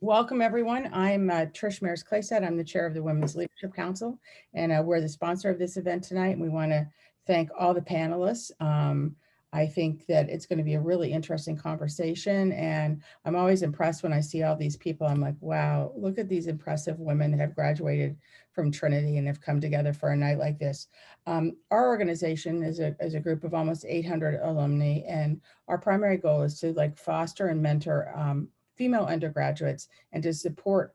Welcome, everyone. I'm Trish Mears-Claysett. I'm the chair of the Women's Leadership Council, and we're the sponsor of this event tonight. And we want to thank all the panelists. I think that it's going to be a really interesting conversation, and I'm always impressed when I see all these people. I'm like, wow, look at these impressive women that have graduated from Trinity and have come together for a night like this. Our organization is a group of almost 800 alumni, and our primary goal is to foster and mentor female undergraduates and to support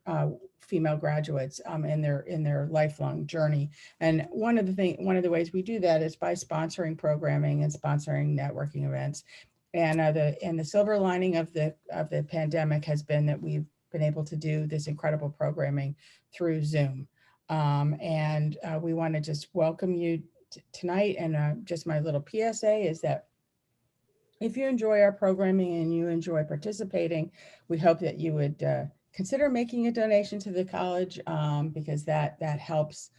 female graduates in their lifelong journey. And one of the ways we do that is by sponsoring programming and sponsoring networking events. And the silver lining of the pandemic has been that we've been able to do this incredible programming through Zoom. And we want to just welcome you tonight. And just my little PSA is that if you enjoy our programming and you enjoy participating, we hope that you would consider making a donation to the college because that helps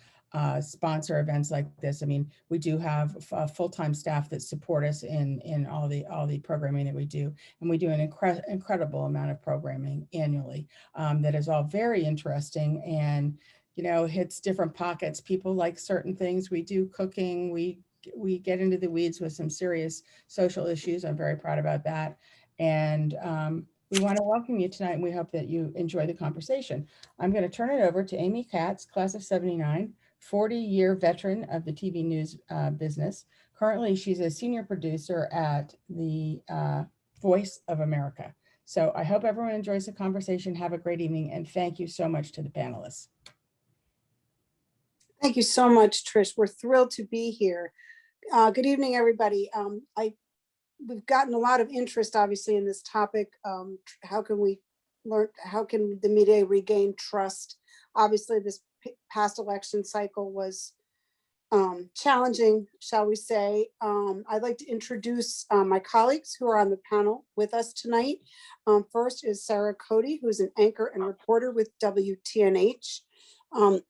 sponsor events like this. I mean, we do have full-time staff that support us in all the programming that we do, and we do an incredible amount of programming annually that is all very interesting and hits different pockets. People like certain things. We do cooking. We get into the weeds with some serious social issues. I'm very proud about that. And we want to welcome you tonight, and we hope that you enjoy the conversation. I'm going to turn it over to Amy Katz, class of 79, 40-year veteran of the TV news business. Currently, she's a senior producer at the Voice of America. So I hope everyone enjoys the conversation. Have a great evening, and thank you so much to the panelists. Thank you so much, Trish. We're thrilled to be here. Good evening, everybody. We've gotten a lot of interest, obviously, in this topic. How can we learn? How can the media regain trust? Obviously, this past election cycle was challenging, shall we say. I'd like to introduce my colleagues who are on the panel with us tonight. First is Sarah Cody, who's an anchor and reporter with WTNH.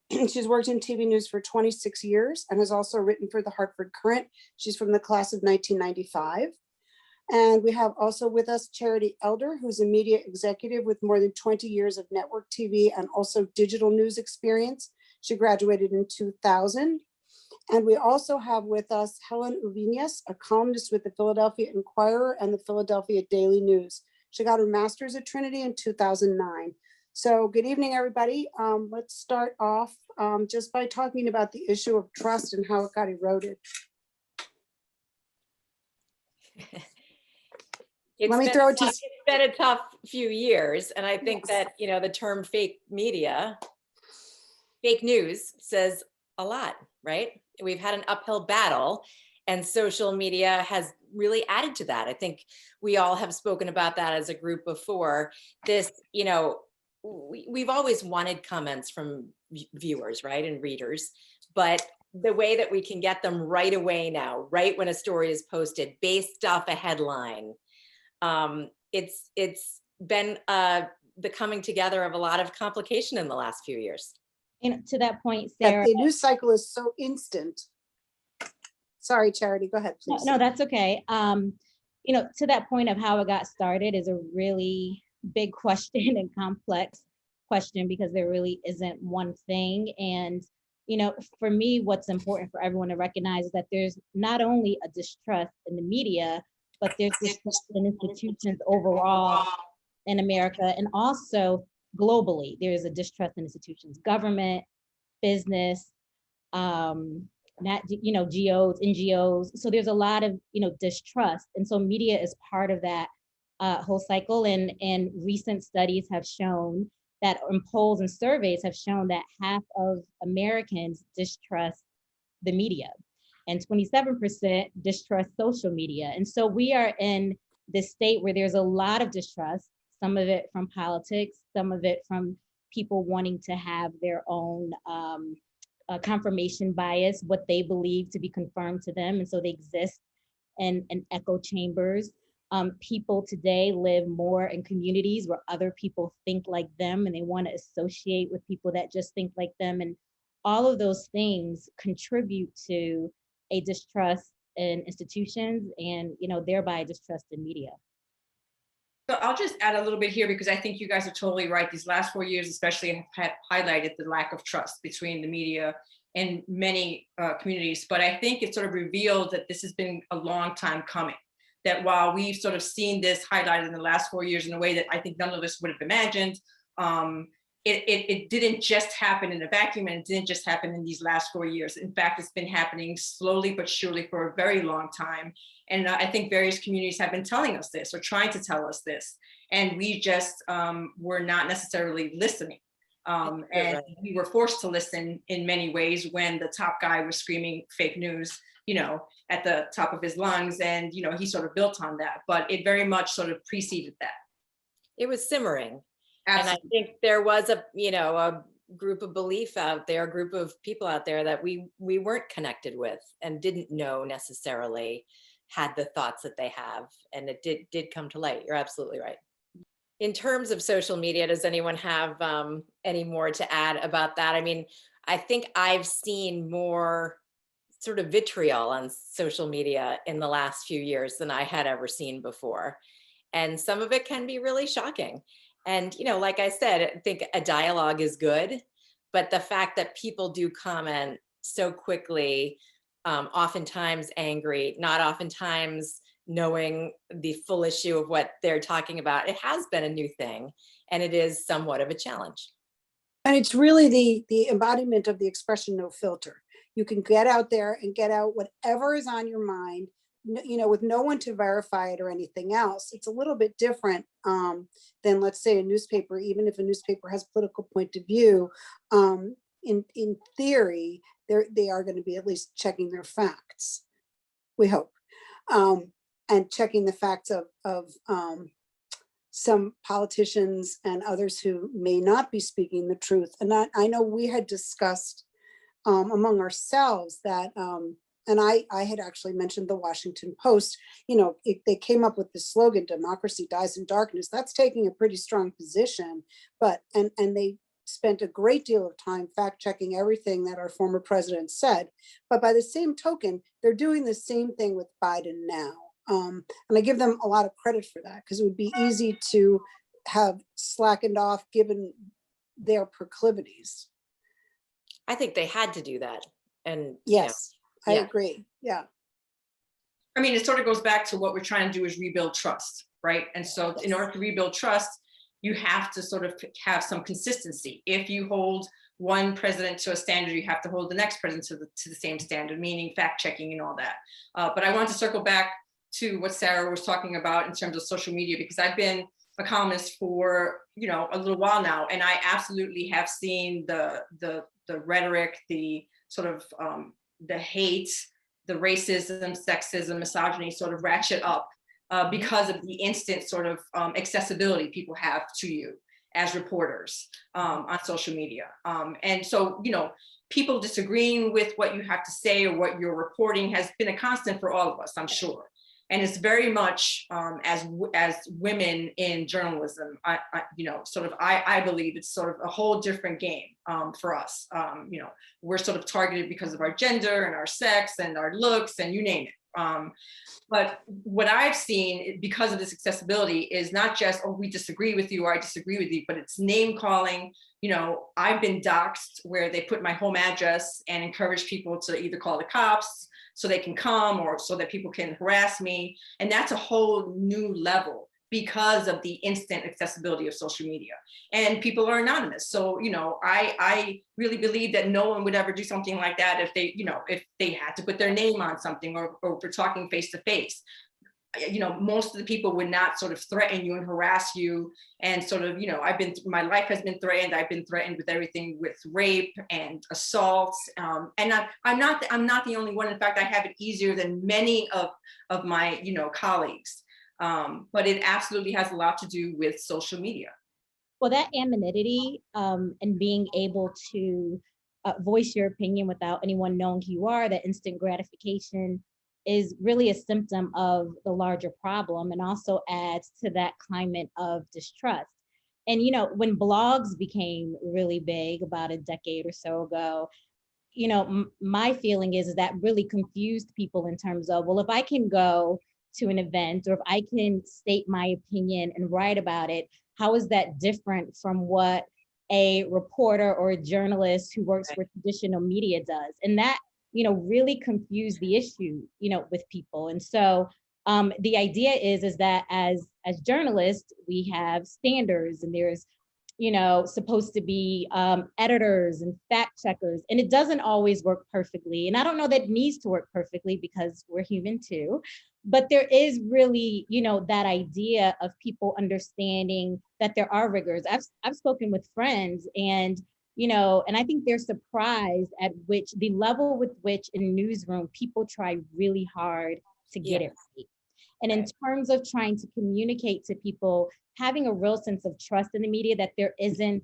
She's worked in TV news for 26 years and has also written for the Hartford Current. She's from the class of 1995. And we have also with us Charity Elder, who's a media executive with more than 20 years of network TV and also digital news experience. She graduated in 2000. And we also have with us Helen Ubiñas, a columnist with the Philadelphia Inquirer and the Philadelphia Daily News. She got her master's at Trinity in 2009. So good evening, everybody. Let's start off just by talking about the issue of trust and how it got eroded. It's been a tough few years. And I think that, the term fake media, fake news says a lot, right? We've had an uphill battle and social media has really added to that. I think we all have spoken about that as a group before. This, we've always wanted comments from viewers, right, and readers, but the way that we can get them right away now, right when a story is posted, based off a headline, it's been the coming together of a lot of complication in the last few years. And to that point, Sarah, the news cycle is so instant. Sorry, Charity, go ahead, please. No, that's okay. To that point of how it got started is a really big question and complex question because there really isn't one thing. And, for me, what's important for everyone to recognize is that there's not only a distrust in the media, but there's distrust in institutions overall in America and also globally. There's a distrust in institutions, government, business, GOs, NGOs. So there's a lot of, distrust. And so media is part of that whole cycle. And recent studies have shown that, and polls and surveys have shown that half of Americans distrust the media and 27% distrust social media. And so we are in this state where there's a lot of distrust, some of it from politics, some of it from people wanting to have their own confirmation bias, what they believe to be confirmed to them. And so they exist in echo chambers. People today live more in communities where other people think like them and they want to associate with people that just think like them. And all of those things contribute to a distrust in institutions and, thereby distrust in media. So I'll just add a little bit here because I think you guys are totally right. These last 4 years especially have highlighted the lack of trust between the media and many communities. But I think it sort of revealed that this has been a long time coming. That while we've sort of seen this highlighted in the last 4 years in a way that I think none of us would have imagined, it didn't just happen in a vacuum, and it didn't just happen in these last 4 years. In fact, it's been happening slowly but surely for a very long time. And I think various communities have been telling us this or trying to tell us this. And we just were not necessarily listening. And we were forced to listen in many ways when the top guy was screaming fake news, you know, at the top of his lungs. And, you know, he sort of built on that, but it very much sort of preceded that. It was simmering. Absolutely. And I think there was a group of belief out there, a group of people out there that we weren't connected with and didn't know necessarily had the thoughts that they have. And it did come to light. You're absolutely right. In terms of social media, does anyone have any more to add about that? I mean, I think I've seen more sort of vitriol on social media in the last few years than I had ever seen before. And some of it can be really shocking. And, you know, like I said, I think a dialogue is good, but the fact that people do comment so quickly, oftentimes angry, not oftentimes knowing the full issue of what they're talking about, it has been a new thing, and it is somewhat of a challenge. And it's really the embodiment of the expression no filter. You can get out there and get out whatever is on your mind, you know, with no one to verify it or anything else. It's a little bit different than, let's say, a newspaper. Even if a newspaper has a political point of view, in theory, they are going to be at least checking their facts, we hope, and checking the facts of some politicians and others who may not be speaking the truth. And I know we had discussed among ourselves that, and I had actually mentioned the Washington Post, you know, they came up with the slogan, democracy dies in darkness. That's taking a pretty strong position, but, and they spent a great deal of time fact checking everything that our former president said. But by the same token, they're doing the same thing with Biden now. And I give them a lot of credit for that, because it would be easy to have slackened off given their proclivities. I think they had to do that. And yes, you know, I agree. Yeah. I mean, it sort of goes back to what we're trying to do is rebuild trust, right? And so in order to rebuild trust, you have to sort of have some consistency. If you hold one president to a standard, you have to hold the next president to the same standard, meaning fact checking and all that. But I want to circle back to what Sarah was talking about in terms of social media, because I've been a columnist for, you know, a little while now, and I absolutely have seen the rhetoric, the sort of the hate, the racism, sexism, misogyny sort of ratchet up because of the instant sort of accessibility people have to you as reporters on social media. And so, you know, people disagreeing with what you have to say or what you're reporting has been a constant for all of us, I'm sure. And it's very much as women in journalism, you know, sort of, I believe it's sort of a whole different game for us. You know, we're sort of targeted because of our gender and our sex and our looks and you name it. But what I've seen because of this accessibility is not just, oh, we disagree with you or I disagree with you, but it's name calling. You know, I've been doxxed where they put my home address and encourage people to either call the cops so they can come or so that people can harass me. And that's a whole new level because of the instant accessibility of social media. And people are anonymous. So, you know, I really believe that no one would ever do something like that if they, you know, if they had to put their name on something or if we're talking face to face. You know, most of the people would not sort of threaten you and harass you and sort of, you know, my life has been threatened. I've been threatened with everything with rape and assaults. And I'm not the only one. In fact, I have it easier than many of my, you know, colleagues. But it absolutely has a lot to do with social media. Well, that anonymity and being able to voice your opinion without anyone knowing who you are, that instant gratification is really a symptom of the larger problem and also adds to that climate of distrust. And, you know, when blogs became really big about a decade or so ago, you know, my feeling is that really confused people in terms of, well, if I can go to an event, or if I can state my opinion and write about it, how is that different from what a reporter or a journalist who works for traditional media does? And that, really confused the issue, with people. And so the idea is that as journalists, we have standards, and there's supposed to be editors and fact checkers, and it doesn't always work perfectly. And I don't know that it needs to work perfectly because we're human too. But there is really, that idea of people understanding that there are rigors. I've spoken with friends, and and I think they're surprised at the level with which in a newsroom people try really hard to get it right. And in terms of trying to communicate to people, having a real sense of trust in the media, that there isn't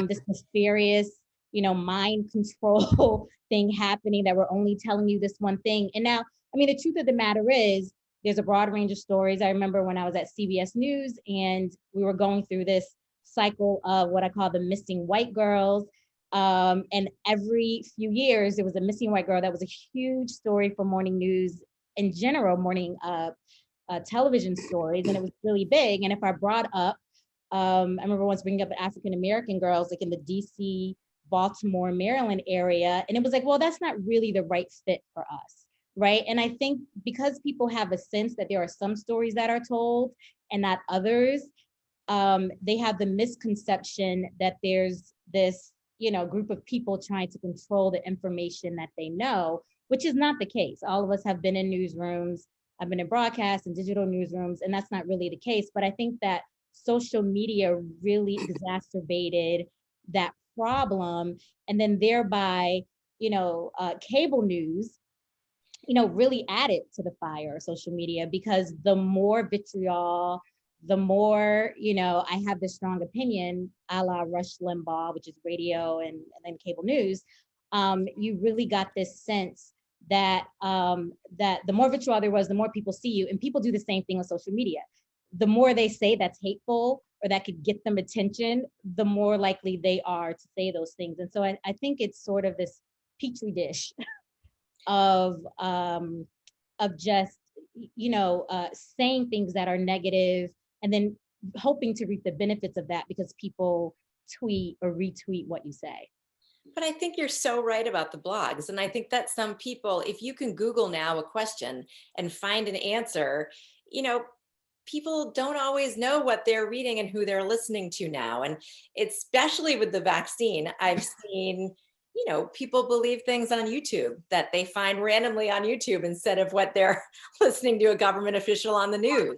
this nefarious, mind control thing happening, that we're only telling you this one thing. And now, the truth of the matter is, there's a broad range of stories. I remember when I was at CBS News and we were going through this cycle of what I call the missing white girls. And every few years, there was a missing white girl that was a huge story for morning news in general, morning television stories, and it was really big. And if I brought up, I remember once bringing up African-American girls, like in the DC, Baltimore, Maryland area, and it was like, well, that's not really the right fit for us, right? And I think because people have a sense that there are some stories that are told and not others, they have the misconception that there's this, group of people trying to control the information that they know, which is not the case. All of us have been in newsrooms. I've been in broadcast and digital newsrooms, and that's not really the case. But I think that social media really exacerbated that problem, and then thereby, cable news, really added to the fire of social media, because the more vitriol, the more, I have this strong opinion, a la Rush Limbaugh, which is radio and then cable news, you really got this sense that that the more vitriol there was, the more people see you. And people do the same thing on social media. The more they say that's hateful or that could get them attention, the more likely they are to say those things. And so I think it's sort of this petri dish of just saying things that are negative, and then hoping to reap the benefits of that because people tweet or retweet what you say. But I think you're so right about the blogs. And I think that some people, if you can Google now a question and find an answer, people don't always know what they're reading and who they're listening to now. And especially with the vaccine, I've seen, people believe things on YouTube that they find randomly on YouTube instead of what they're listening to a government official on the news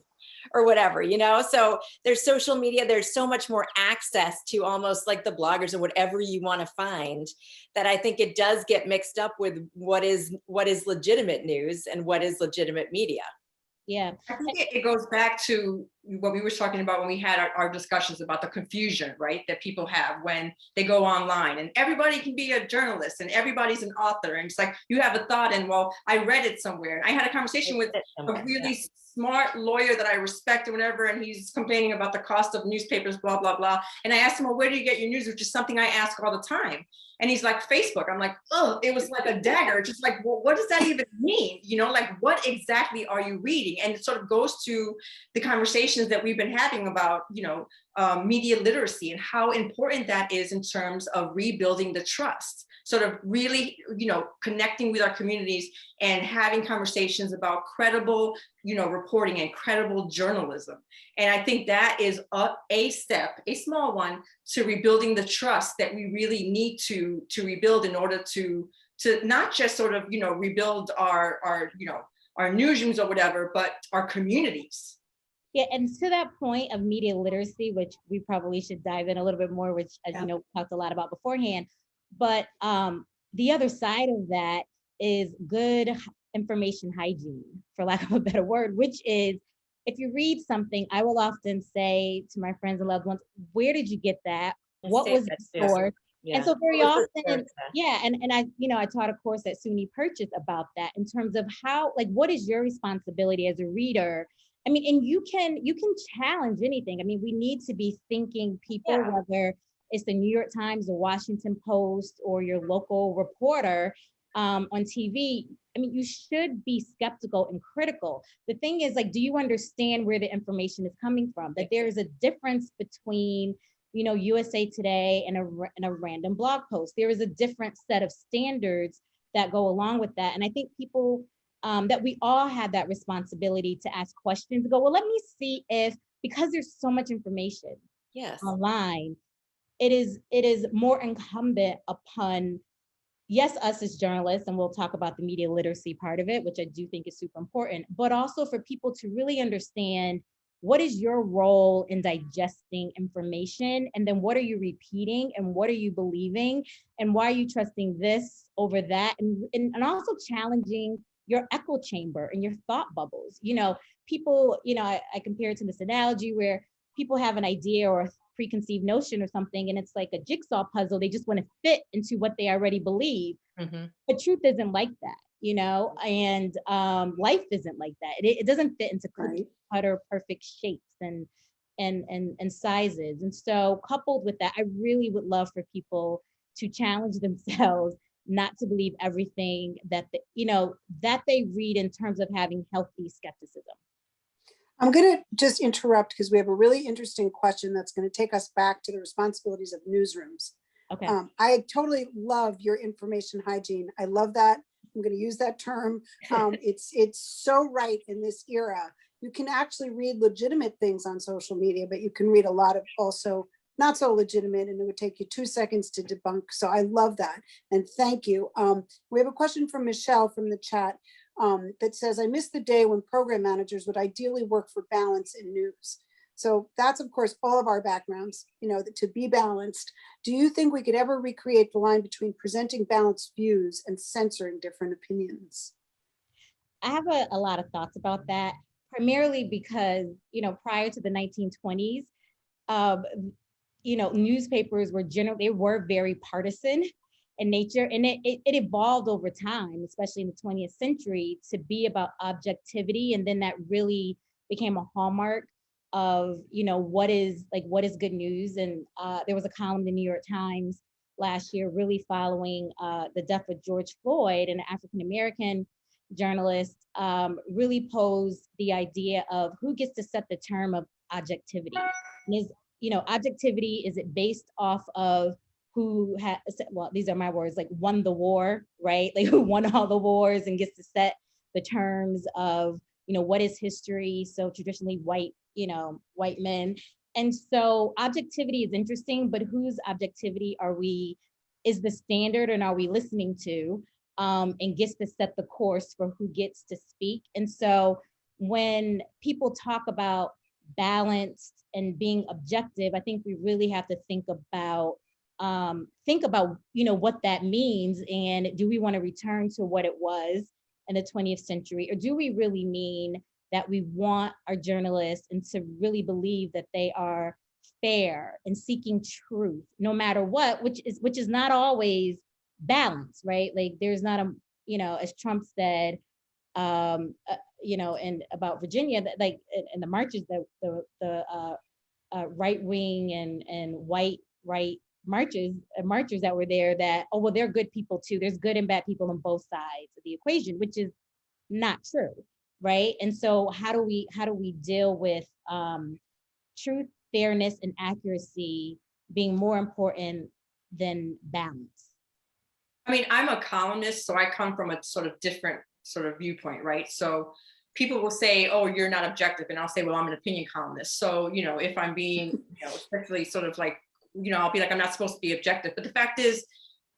or whatever, so there's social media, there's so much more access to almost like the bloggers or whatever you want to find, that I think it does get mixed up with what is legitimate news and what is legitimate media. Yeah. I think it goes back to what we were talking about when we had our discussions about the confusion, right, that people have when they go online, and everybody can be a journalist and everybody's an author. And it's like, you have a thought and, well, I read it somewhere. I had a conversation with a really smart lawyer that I respect or whatever, and he's complaining about the cost of newspapers, blah, blah, blah. And I asked him, well, where do you get your news? Which is something I ask all the time. And he's like, Facebook. I'm like, oh, it was like a dagger. Just like, well, what does that even mean? Like, what exactly are you reading? And it sort of goes to the conversations that we've been having about, media literacy and how important that is in terms of rebuilding the trust, sort of really, connecting with our communities and having conversations about credible, reporting and credible journalism. And I think that is a step, a small one, to rebuilding the trust that we really need to rebuild in order to not just sort of, rebuild our newsrooms or whatever, but our communities. Yeah, and to that point of media literacy, which we probably should dive in a little bit more, which, as you know, we talked a lot about beforehand. But the other side of that is good information hygiene, for lack of a better word, which is, if you read something, I will often say to my friends and loved ones, where did you get that? What was the source? Yeah. And so very often, and I taught a course at SUNY Purchase about that, in terms of how, like, what is your responsibility as a reader? And you can challenge anything. We need to be thinking people, whether it's the New York Times, the Washington Post, or your local reporter, on TV, I mean, you should be skeptical and critical. The thing is, like, do you understand where the information is coming from? That there is a difference between, you know, USA Today and a random blog post. There is a different set of standards that go along with that. And I think people, that we all have that responsibility to ask questions, go, well, let me see if, because there's so much information online, it is more incumbent upon, yes, us as journalists, and we'll talk about the media literacy part of it, which I do think is super important, but also for people to really understand what is your role in digesting information, and then what are you repeating, and what are you believing, and why are you trusting this over that, and also challenging your echo chamber and your thought bubbles. You know, people, you know, I compare it to this analogy where people have an idea or a preconceived notion or something, and it's like a jigsaw puzzle. They just want to fit into what they already believe. But truth isn't like that, you know, and life isn't like that. It doesn't fit into cookie cutter perfect shapes and sizes. And so coupled with that, I really would love for people to challenge themselves not to believe everything that that they read, in terms of having healthy skepticism. I'm going to just interrupt because we have a really interesting question that's going to take us back to the responsibilities of newsrooms. Okay. I totally love your information hygiene. I love that. I'm going to use that term. It's so right in this era. You can actually read legitimate things on social media, but you can read a lot of also not so legitimate, and it would take you 2 seconds to debunk. So I love that. And thank you. We have a question from Michelle from the chat that says, I miss the day when program managers would ideally work for balance in news. So that's, of course, all of our backgrounds, you know, to be balanced. Do you think we could ever recreate the line between presenting balanced views and censoring different opinions? I have a lot of thoughts about that, primarily because, you know, prior to the 1920s, you know, newspapers were they were very partisan in nature, and it evolved over time, especially in the 20th century, to be about objectivity. And then that really became a hallmark of, you know, what is good news. And there was a column in the New York Times last year really following the death of George Floyd, and an African-American journalist really posed the idea of who gets to set the term of objectivity. And is, you know, objectivity, is it based off of who has, well, these are my words, like won the war, right? Like who won all the wars and gets to set the terms of, you know, what is history? So traditionally white, you know, white men. And so objectivity is interesting, but whose objectivity is the standard, and are we listening to, and gets to set the course for who gets to speak? And so when people talk about balanced and being objective, I think we really have to think about, you know, what that means. And do we want to return to what it was in the 20th century? Or do we really mean that we want our journalists and to really believe that they are fair and seeking truth no matter what, which is not always balance, right? Like there's not a, you know, as Trump said, you know, and about Virginia, that like in the marches, the right wing and white right marchers that were there, that, oh, well, they're good people too. There's good and bad people on both sides of the equation, which is not true, right? And so how do we deal with truth, fairness, and accuracy being more important than balance? I mean, I'm a columnist, so I come from a sort of different sort of viewpoint, right? So people will say, oh, you're not objective. And I'll say, well, I'm an opinion columnist. So, you know, if I'm being, you know, especially sort of like, you know, I'll be like, I'm not supposed to be objective. But the fact is,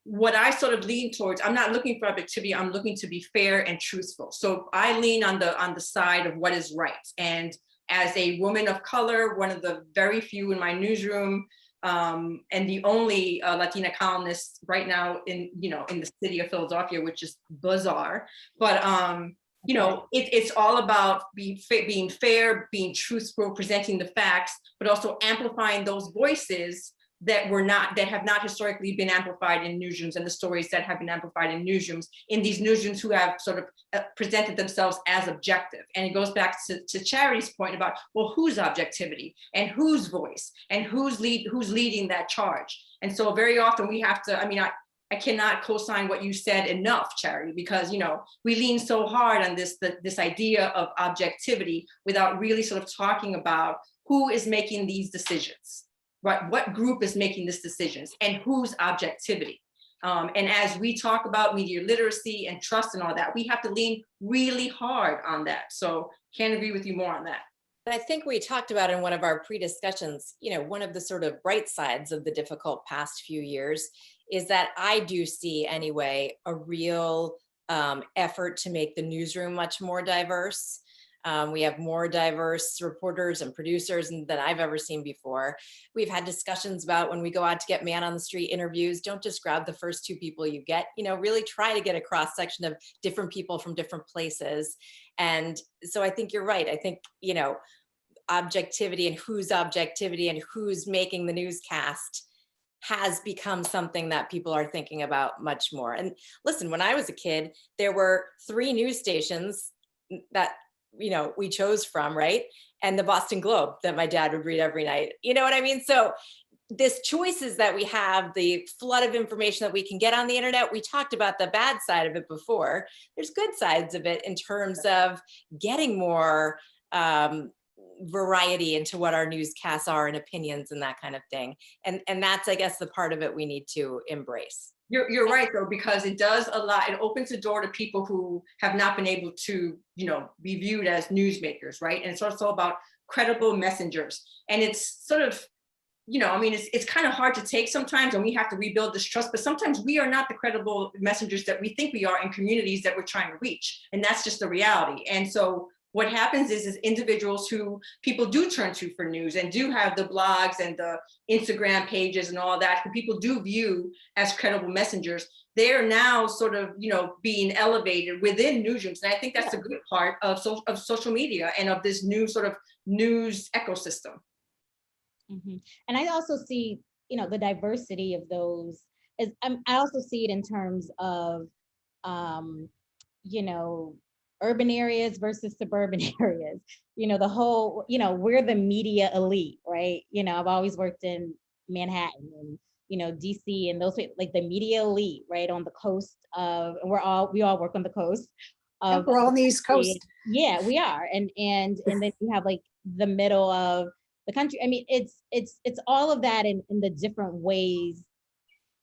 what I sort of lean towards, I'm not looking for objectivity, I'm looking to be fair and truthful. So I lean on the side of what is right. And as a woman of color, one of the very few in my newsroom, and the only Latina columnist right now in the city of Philadelphia, which is bizarre. But you know, it's all about being fair, being truthful, presenting the facts, but also amplifying those voices that have not historically been amplified in newsrooms, and the stories that have been amplified in newsrooms, in these newsrooms who have sort of presented themselves as objective. And it goes back to Charity's point about, well, whose objectivity and whose voice and who's leading that charge. And so very often we have to, I mean, I I cannot co-sign what you said enough, Charity, because, you know, we lean so hard on this idea of objectivity without really sort of talking about who is making these decisions, right? What group is making these decisions and whose objectivity. And as we talk about media literacy and trust and all that, we have to lean really hard on that. So can't agree with you more on that. I think we talked about in one of our pre-discussions, you know, one of the sort of bright sides of the difficult past few years is that I do see anyway, a real effort to make the newsroom much more diverse. We have more diverse reporters and producers than I've ever seen before. We've had discussions about when we go out to get man on the street interviews, don't just grab the first two people you get, you know, really try to get a cross section of different people from different places. And so I think you're right. I think, you know, objectivity and who's making the newscast has become something that people are thinking about much more. And listen, when I was a kid, there were 3 news stations that, you know, we chose from, right? And the Boston Globe that my dad would read every night. You know what I mean? So this choices that we have, the flood of information that we can get on the internet, we talked about the bad side of it before. There's good sides of it in terms of getting more variety into what our newscasts are and opinions and that kind of thing. And that's, I guess, the part of it we need to embrace. You're right, though, because it does it opens the door to people who have not been able to, you know, be viewed as newsmakers, right? And it's also about credible messengers. And it's sort of, you know, I mean, it's kind of hard to take sometimes, and we have to rebuild this trust, but sometimes we are not the credible messengers that we think we are in communities that we're trying to reach. And that's just the reality. And so what happens is individuals who people do turn to for news and do have the blogs and the Instagram pages and all that, who people do view as credible messengers, they are now sort of, you know, being elevated within newsrooms. And I think that's a good part of social media and of this new sort of news ecosystem. Mm-hmm. And I also see, you know, the diversity of those is, I also see it in terms of, you know, urban areas versus suburban areas, you know, the whole, you know, we're the media elite, right? You know, I've always worked in Manhattan and, you know, DC and those, like the media elite, right? On the coast of, and we all work on the coast. We're all on the East Coast. Yeah, we are. And then you have like the middle of the country. I mean, it's all of that in the different ways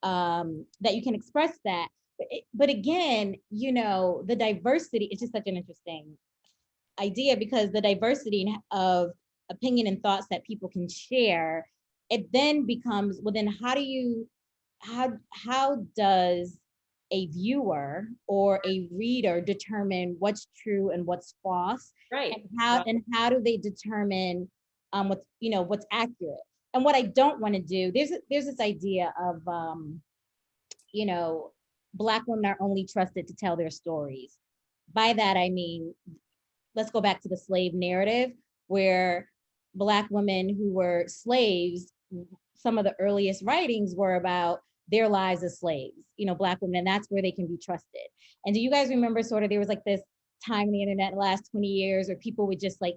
that you can express that. But again, you know, the diversity is just such an interesting idea because the diversity of opinion and thoughts that people can share, it then becomes, well, then how does a viewer or a reader determine what's true and what's false? Right. And how do they determine what's, you know, what's accurate? And what I don't want to do, there's this idea of you know, Black women are only trusted to tell their stories. By that, I mean, let's go back to the slave narrative where Black women who were slaves, some of the earliest writings were about their lives as slaves, you know, Black women, and that's where they can be trusted. And do you guys remember sort of, there was like this time on the internet in the last 20 years where people would just like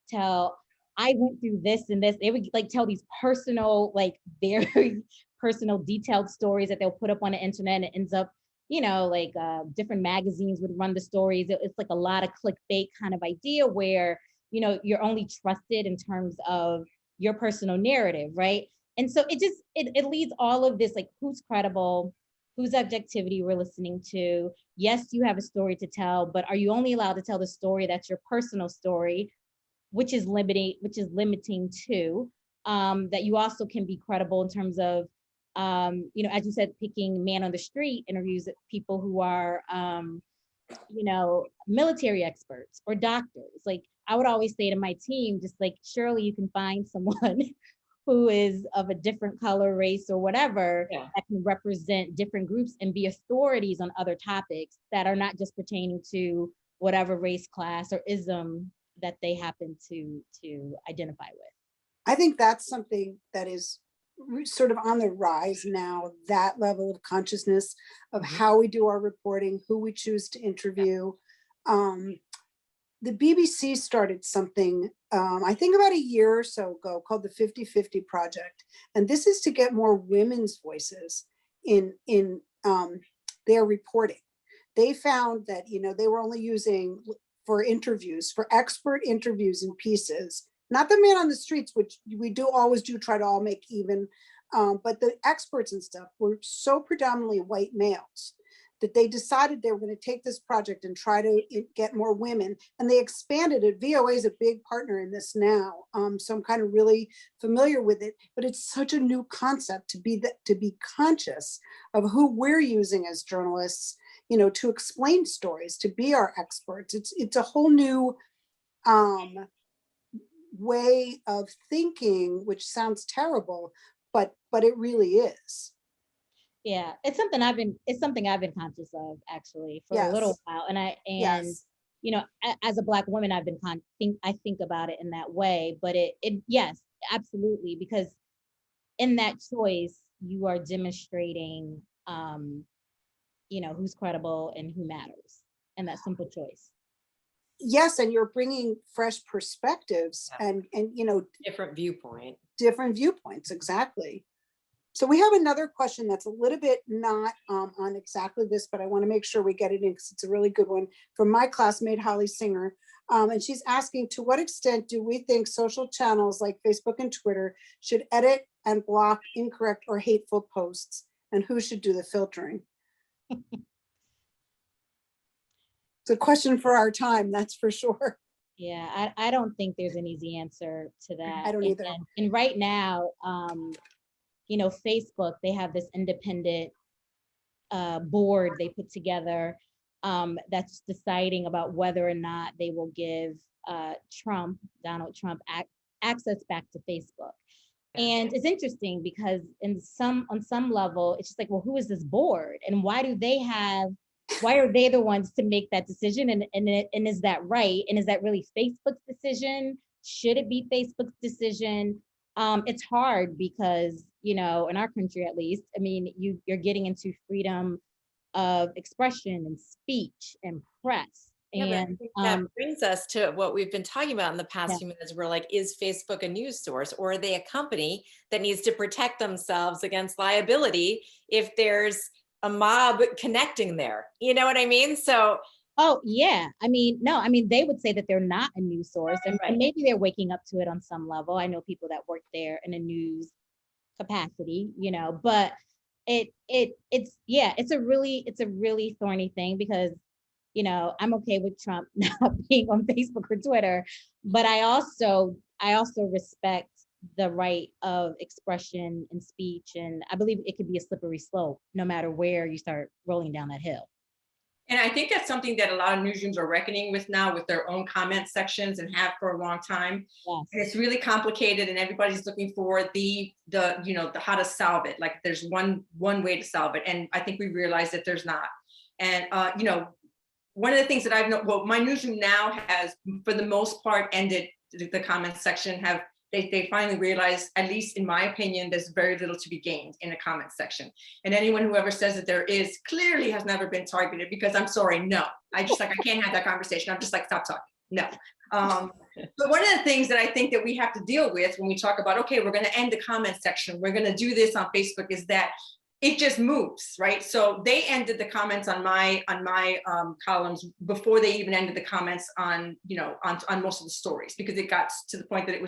tell, I went through this and this, they would like tell these personal, like very personal detailed stories that they'll put up on the internet, and it ends up, you know, like different magazines would run the stories. It's like a lot of clickbait kind of idea where, you know, you're only trusted in terms of your personal narrative, right? And so it just, it leads all of this, like who's credible, whose objectivity we're listening to. Yes, you have a story to tell, but are you only allowed to tell the story that's your personal story, which is limiting to, that you also can be credible in terms of, you know, as you said, picking man on the street interviews with people who are, you know, military experts or doctors. Like I would always say to my team, just like, surely you can find someone who is of a different color, race, or whatever, that can represent different groups and be authorities on other topics that are not just pertaining to whatever race, class, or ism that they happen to identify with. I think that's something that is sort of on the rise now, that level of consciousness of how we do our reporting, who we choose to interview. The BBC started something, I think about a year or so ago, called the 50-50 Project. And this is to get more women's voices in their reporting. They found that, they were only using for interviews, for expert interviews and pieces, not the man on the streets, which we always try to all make even, but the experts and stuff were so predominantly white males that they decided they were going to take this project and try to get more women, and they expanded it. VOA is a big partner in this now, so I'm kind of really familiar with it, but it's such a new concept to be conscious of who we're using as journalists, to explain stories, to be our experts. It's a whole new way of thinking, which sounds terrible, but it really is. Yeah, it's something I've been conscious of actually for a little while, and as a Black woman, I think about it in that way. But it yes, absolutely, because in that choice, you are demonstrating, who's credible and who matters, and that simple choice. Yes, and you're bringing fresh perspectives and different viewpoints, exactly. So we have another question that's a little bit not on exactly this, but I want to make sure we get it in because it's a really good one from my classmate, Holly Singer. And she's asking, to what extent do we think social channels like Facebook and Twitter should edit and block incorrect or hateful posts? And who should do the filtering? It's a question for our time, that's for sure. Yeah, I don't think there's an easy answer to that. I don't either. And right now, Facebook, they have this independent board they put together that's deciding about whether or not they will give Donald Trump access back to Facebook. And it's interesting because on some level, it's just like, well, who is this board? And why are they the ones to make that decision? And is that right? And is that really Facebook's decision? Should it be Facebook's decision? It's hard because, in our country, at least, I mean, you're getting into freedom of expression and speech and press. And that brings us to what we've been talking about in the past few minutes. We're like, is Facebook a news source, or are they a company that needs to protect themselves against liability if there's a mob connecting there? You know what I mean? So oh, yeah. I mean, no, I mean, they would say that they're not a news source, and maybe they're waking up to it on some level. I know people that work there in a news capacity, but it's a really thorny thing because, I'm okay with Trump not being on Facebook or Twitter, but I also respect the right of expression and speech. And I believe it could be a slippery slope no matter where you start rolling down that hill. And I think that's something that a lot of newsrooms are reckoning with now with their own comment sections and have for a long time. Yes. And it's really complicated, and everybody's looking for the how to solve it. Like there's one way to solve it. And I think we realize that there's not. And one of the things that I've known, well, my newsroom now has, for the most part, ended the comment section. They finally realized, at least in my opinion, there's very little to be gained in a comment section. And anyone who ever says that there is clearly has never been targeted, because I'm sorry, no. I can't have that conversation. I'm just like, stop talking, no. But one of the things that I think that we have to deal with when we talk about, okay, we're gonna end the comment section, we're gonna do this on Facebook, is that it just moves, right? So they ended the comments on my columns before they even ended the comments on most of the stories, because it got to the point that it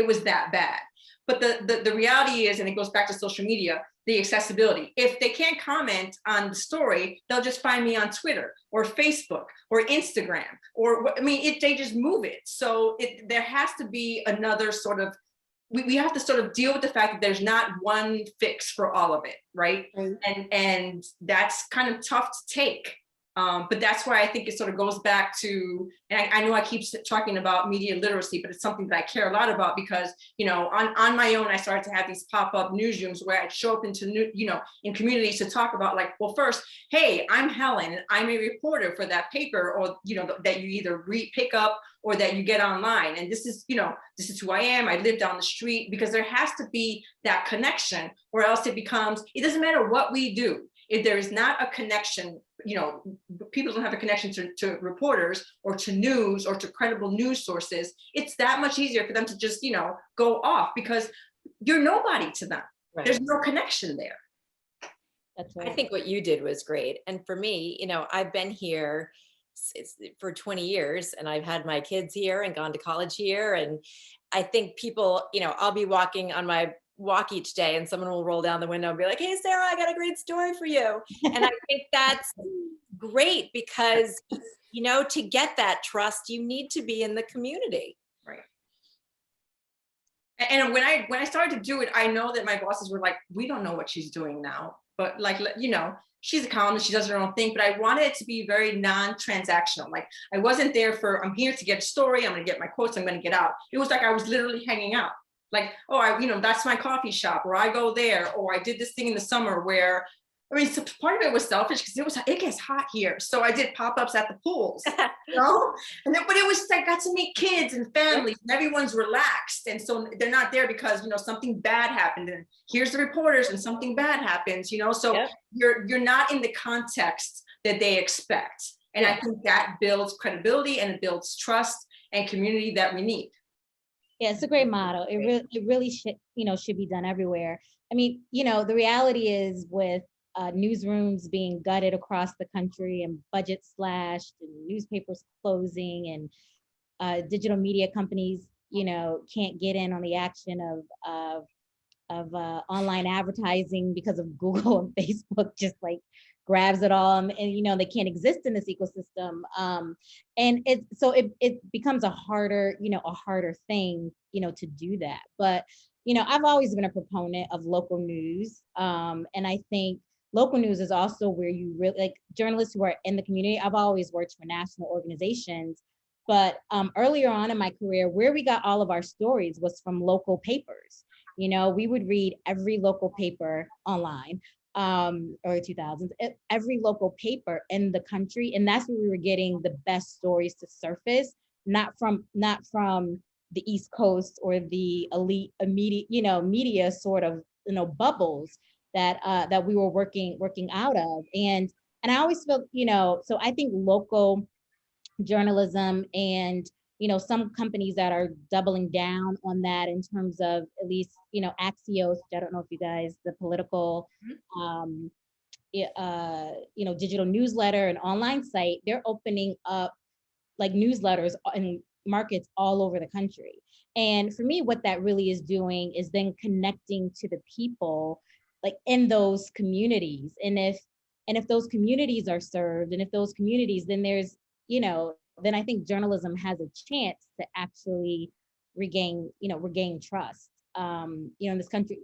was that bad. But the reality is, and it goes back to social media, the accessibility. If they can't comment on the story, they'll just find me on Twitter or Facebook or Instagram, they just move it. So there has to be another sort of, we have to sort of deal with the fact that there's not one fix for all of it, right? And that's kind of tough to take. But that's why I think it sort of goes back to, and I know I keep talking about media literacy, but it's something that I care a lot about, because, on my own, I started to have these pop-up newsrooms where I'd show up in communities to talk about, like, well, first, hey, I'm Helen, and I'm a reporter for that paper, or, that you either pick up or that you get online. And this is who I am. I live down the street, because there has to be that connection, or else it doesn't matter what we do. If there is not a connection, people don't have a connection to reporters or to news or to credible news sources, it's that much easier for them to just, go off, because you're nobody to them. Right. There's no connection there. That's I right. think what you did was great. And for me, I've been here for 20 years and I've had my kids here and gone to college here. And I think people, I'll be walking on my walk each day and someone will roll down the window and be like, hey, Sarah, I got a great story for you. And I think that's great because, to get that trust, you need to be in the community. Right. And when I started to do it, I know that my bosses were like, we don't know what she's doing now, but she's a columnist, she does her own thing, but I wanted it to be very non-transactional. Like I wasn't there for, I'm here to get a story, I'm gonna get my quotes, I'm gonna get out. It was like I was literally hanging out. Like, oh, that's my coffee shop, or I go there, or I did this thing in the summer where, so part of it was selfish because it gets hot here. So I did pop-ups at the pools, but it was I got to meet kids and families and everyone's relaxed. And so they're not there because, something bad happened and here's the reporters and something bad happens, so you're not in the context that they expect. And I think that builds credibility and it builds trust and community that we need. Yeah, it's a great model. It really should, should be done everywhere. I mean, the reality is with newsrooms being gutted across the country and budgets slashed and newspapers closing and digital media companies, can't get in on the action of online advertising because of Google and Facebook just like grabs it all, and they can't exist in this ecosystem. And it becomes a harder thing, to do that. But I've always been a proponent of local news, and I think local news is also where you really like journalists who are in the community. I've always worked for national organizations, but earlier on in my career, where we got all of our stories was from local papers. We would read every local paper online, early 2000s, every local paper in the country, and that's where we were getting the best stories to surface, not from the East Coast or the elite immediate, media sort of, bubbles that we were working out of. And I always felt, so I think local journalism and, some companies that are doubling down on that in terms of at least, Axios, which I don't know if you guys, the political, digital newsletter and online site, they're opening up like newsletters in markets all over the country. And for me, what that really is doing is then connecting to the people like in those communities. And if those communities are served, and if those communities, then there's, then I think journalism has a chance to actually regain trust, in this country.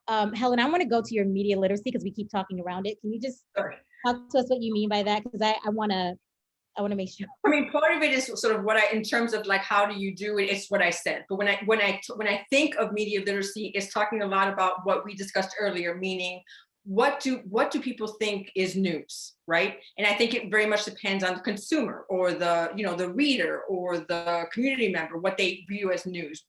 Helen, I want to go to your media literacy because we keep talking around it. Can you just talk to us what you mean by that? Because I want to make sure. I mean, part of it is sort of in terms of like, how do you do it? It's what I said. But when I think of media literacy, it's talking a lot about what we discussed earlier, meaning what do people think is news, right? And I think it very much depends on the consumer or the, the reader or the community member, what they view as news,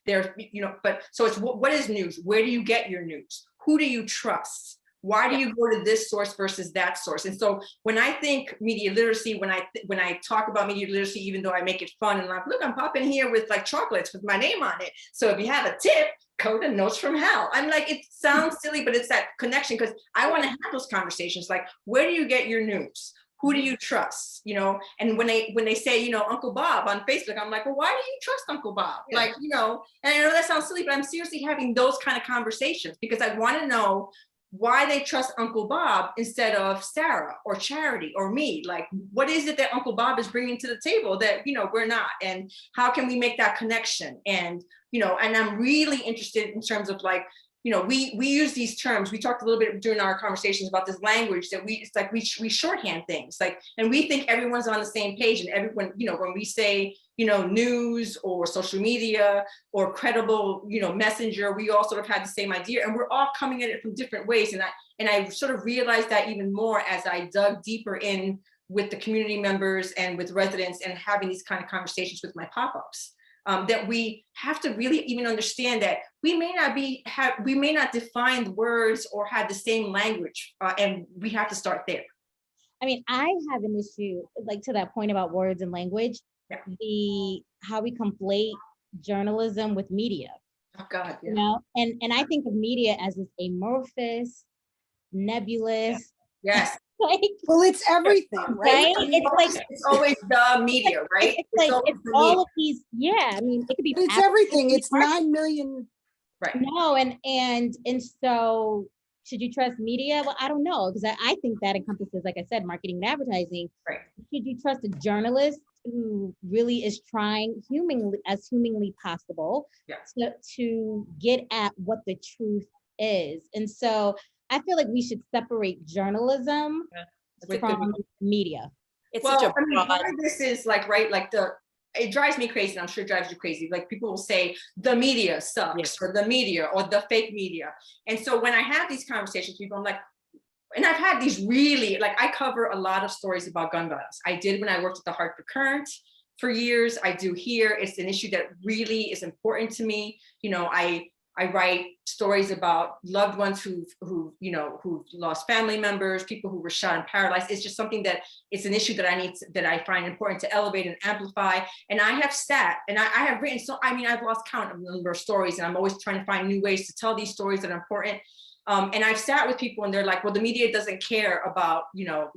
but so it's what is news? Where do you get your news? Who do you trust? Why do you go to this source versus that source? And so when I think media literacy, when I talk about media literacy, even though I make it fun and like, look, I'm popping here with like chocolates with my name on it. So if you have a tip, code and notes from hell. I'm like, it sounds silly, but it's that connection because I want to have those conversations. Like, where do you get your news? Who do you trust? And when they say, Uncle Bob on Facebook, I'm like, well, why do you trust Uncle Bob? Yeah. Like, and I know that sounds silly, but I'm seriously having those kind of conversations because I want to know why they trust Uncle Bob instead of Sarah or Charity or me. Like, what is it that Uncle Bob is bringing to the table that, we're not? And how can we make that connection? And, and I'm really interested in terms of like, we use these terms. We talked a little bit during our conversations about this language that it's like we shorthand things like, and we think everyone's on the same page and everyone, when we say, news or social media or credible, messenger, we all sort of had the same idea and we're all coming at it from different ways. And I sort of realized that even more as I dug deeper in with the community members and with residents and having these kind of conversations with my pop-ups. That we have to really even understand that we may not define the words or have the same language, and we have to start there. I mean, I have an issue, like to that point about words and language, how we conflate journalism with media. Oh God, yeah. And I think of media as this amorphous, nebulous. Yes. Like, Well, it's everything, right? right? It's like, It's always the media, right? it's like, always it's the all media. of these, yeah, I mean, it could be. But it's everything. It's 9 million. Right. No, and so should you trust media? Well, I don't know, because I think that encompasses, like I said, marketing and advertising. Right. Should you trust a journalist who really is trying humanly possible Yes. to get at what the truth is? And so I feel like we should separate journalism With from media. It's well, such a I mean, broad, part of this is like, right, like it drives me crazy, and I'm sure it drives you crazy. Like people will say the media sucks, or the media, or the fake media. And so when I have these conversations with people, I'm like, and I've had these really, like, I cover a lot of stories about gun violence. I did when I worked at the Hartford Current for years. I do here. It's an issue that really is important to me. You know, I write stories about loved ones who've lost family members, people who were shot and paralyzed. It's just something that it's an issue that I find important to elevate and amplify. And I have sat and I have written, so I mean, I've lost count of the number of stories, and I'm always trying to find new ways to tell these stories that are important. And I've sat with people and they're like, well, the media doesn't care about,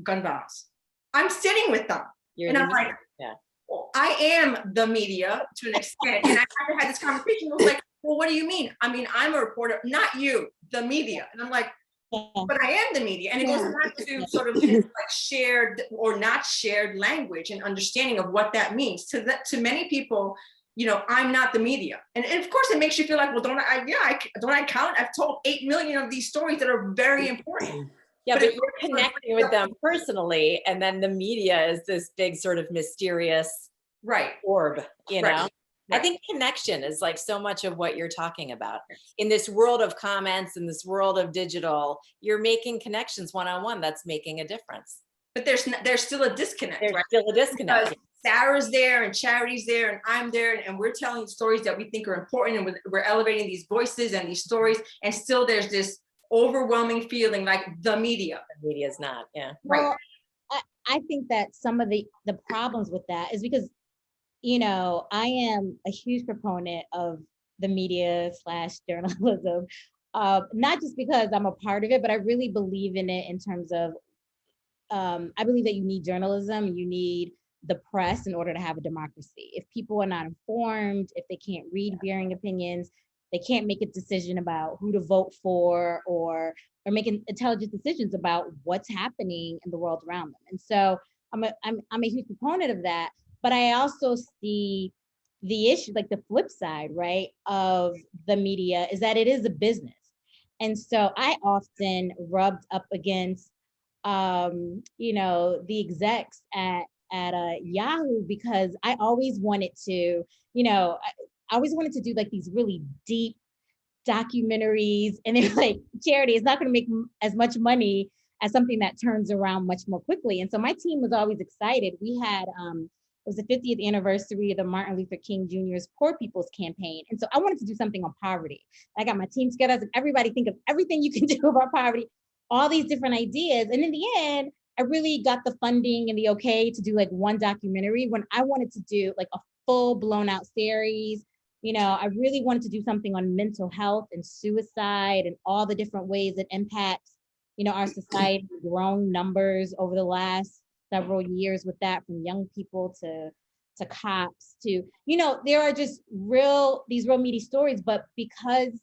gun violence. I'm sitting with them. And I'm like, yeah. well, I am the media to an extent. And I had this conversation. I was like, well, what do you mean? I mean, I'm a reporter, not you, the media. And I'm like, but I am the media. And it goes back to sort of like shared or not shared language and understanding of what that means. To many people, I'm not the media. And of course it makes you feel like, well, don't I count? I've told 8 million of these stories that are very important. Yeah, but you're connecting with them personally, and then the media is this big sort of mysterious orb, Right. I think connection is like so much of what you're talking about. In this world of comments, in this world of digital, you're making connections one-on-one. That's making a difference. But there's still a disconnect, There's right? still a disconnect. Because Sarah's there and Charity's there and I'm there, and we're telling stories that we think are important, and we're elevating these voices and these stories, and still there's this overwhelming feeling like the media. The media is not, yeah. Well, I think that some of the problems with that is because, I am a huge proponent of the media / journalism, not just because I'm a part of it, but I really believe in it in terms of, I believe that you need journalism, you need the press in order to have a democracy. If people are not informed, if they can't read varying opinions, they can't make a decision about who to vote for or making intelligent decisions about what's happening in the world around them. And so I'm a huge proponent of that. But I also see the issue, like the flip side, right, of the media is that it is a business. And so I often rubbed up against, the execs at Yahoo, because I always wanted to, I always wanted to do like these really deep documentaries, and they're like, Charity is not going to make as much money as something that turns around much more quickly. And so my team was always excited. We had, it was the 50th anniversary of the Martin Luther King Jr.'s Poor People's Campaign. And so I wanted to do something on poverty. I got my team together. I was like, everybody think of everything you can do about poverty, all these different ideas. And in the end, I really got the funding and the okay to do like one documentary, when I wanted to do like a full blown out series. I really wanted to do something on mental health and suicide and all the different ways it impacts, our society, grown numbers over the last several years with that, from young people to cops to, there are just these real meaty stories. But because,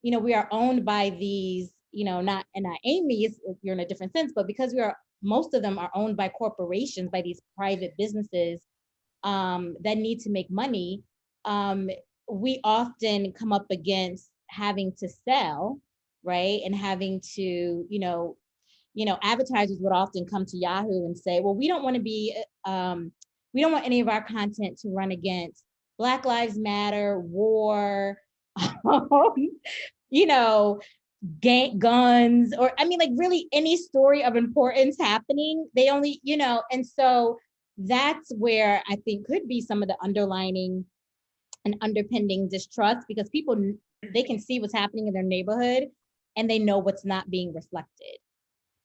we are owned by these, not Amy, you're in a different sense, but because most of them are owned by corporations, by these private businesses that need to make money, we often come up against having to sell, right? And having to, advertisers would often come to Yahoo and say, well, we don't want any of our content to run against Black Lives Matter, war, guns, or like really any story of importance happening. They only, and so that's where I think could be some of the underlining and underpinning distrust, because people, they can see what's happening in their neighborhood and they know what's not being reflected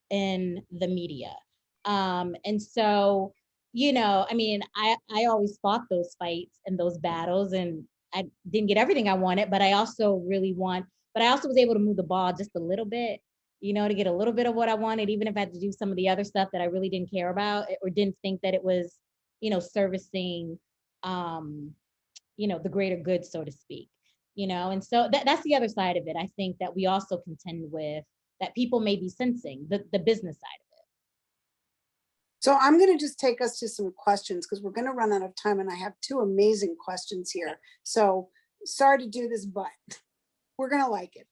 in the media. And so, I always fought those fights and those battles, and I didn't get everything I wanted, but I also was able to move the ball just a little bit. to get a little bit of what I wanted, even if I had to do some of the other stuff that I really didn't care about or didn't think that it was, servicing, the greater good, so to speak, and so that's the other side of it. I think that we also contend with that people may be sensing the business side of it. So I'm going to just take us to some questions because we're going to run out of time, and I have two amazing questions here. So sorry to do this, but we're going to like it.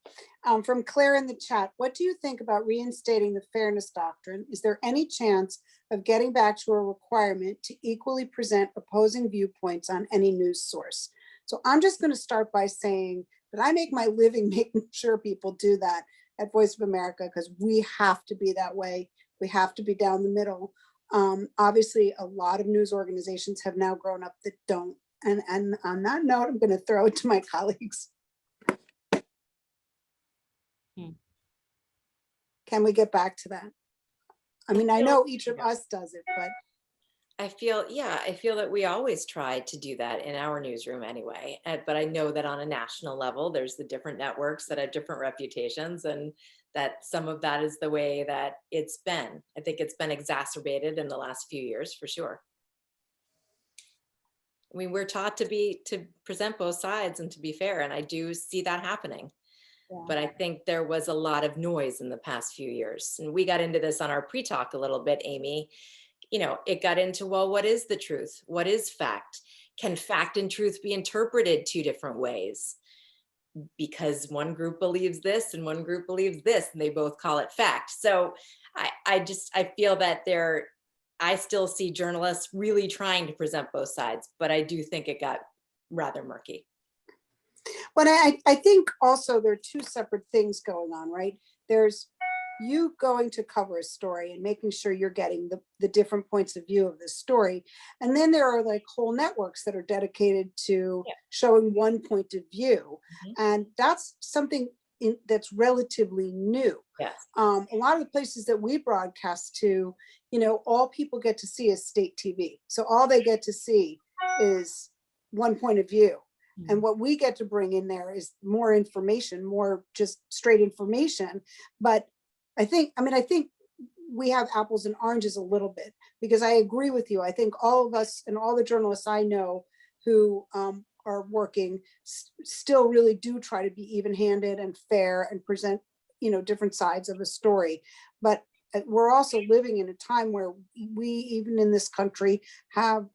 From Claire in the chat, what do you think about reinstating the fairness doctrine? Is there any chance of getting back to a requirement to equally present opposing viewpoints on any news source? So I'm just going to start by saying that I make my living making sure people do that at Voice of America, because we have to be that way. We have to be down the middle. Obviously, a lot of news organizations have now grown up that don't. And on that note, I'm going to throw it to my colleagues. Can we get back to that? I mean, I know each of us does it, but I feel that we always try to do that in our newsroom anyway. But I know that on a national level, there's the different networks that have different reputations, and that some of that is the way that it's been. I think it's been exacerbated in the last few years, for sure. I mean, we're taught to present both sides and to be fair, and I do see that happening. Yeah. But I think there was a lot of noise in the past few years. And we got into this on our pre-talk a little bit, Amy. It got into, well, what is the truth? What is fact? Can fact and truth be interpreted two different ways? Because one group believes this and one group believes this, and they both call it fact. So I feel that I still see journalists really trying to present both sides, but I do think it got rather murky. But I think also there are two separate things going on, right? There's you going to cover a story and making sure you're getting the different points of view of the story. And then there are like whole networks that are dedicated to showing one point of view. Mm-hmm. And that's something that's relatively new. Yes. A lot of the places that we broadcast to, all people get to see is state TV. So all they get to see is one point of view. And what we get to bring in there is more information, more just straight information. But I think we have apples and oranges a little bit, because I agree with you. I think all of us and all the journalists I know who are working still really do try to be even-handed and fair and present, different sides of a story. But we're also living in a time where we, even in this country, have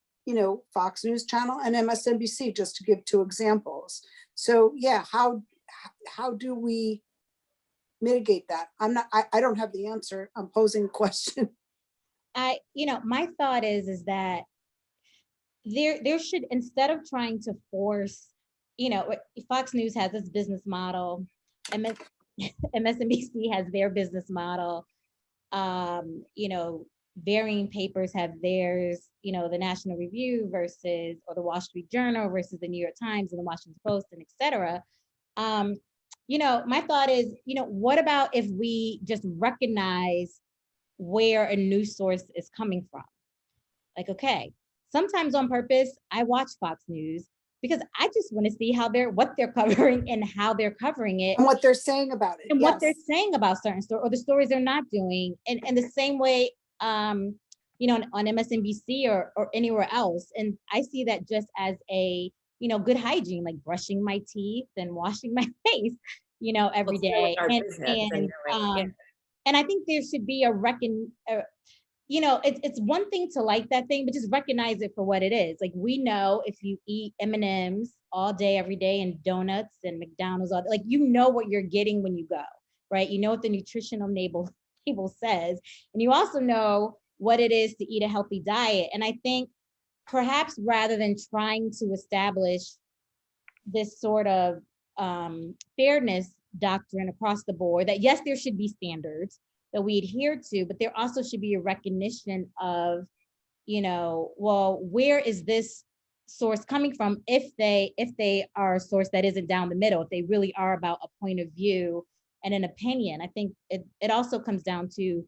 Fox News Channel and MSNBC, just to give two examples. So yeah, how do we mitigate that? I don't have the answer. I'm posing a question. My thought is that there should, instead of trying to force, Fox News has its business model, MSNBC has their business model, varying papers have theirs, the National Review versus, or the Wall Street Journal versus the New York Times and the Washington Post, and et cetera. My thought is, what about if we just recognize where a news source is coming from? Like, okay, sometimes on purpose, I watch Fox News because I just want to see what they're covering and how they're covering it. And what they're saying about it. And what they're saying about certain stories, or the stories they're not doing. And the same way, on MSNBC or anywhere else. And I see that just as a, good hygiene, like brushing my teeth and washing my face, every day. And I think there should be it's one thing to like that thing, but just recognize it for what it is. Like, we know if you eat M&Ms all day, every day, and donuts and McDonald's, what you're getting when you go, right? You know what the nutritional label says, and you also know what it is to eat a healthy diet. And I think perhaps rather than trying to establish this sort of fairness doctrine across the board, that yes, there should be standards that we adhere to, but there also should be a recognition of, well, where is this source coming from if they are a source that isn't down the middle, if they really are about a point of view and an opinion. I think it also comes down to,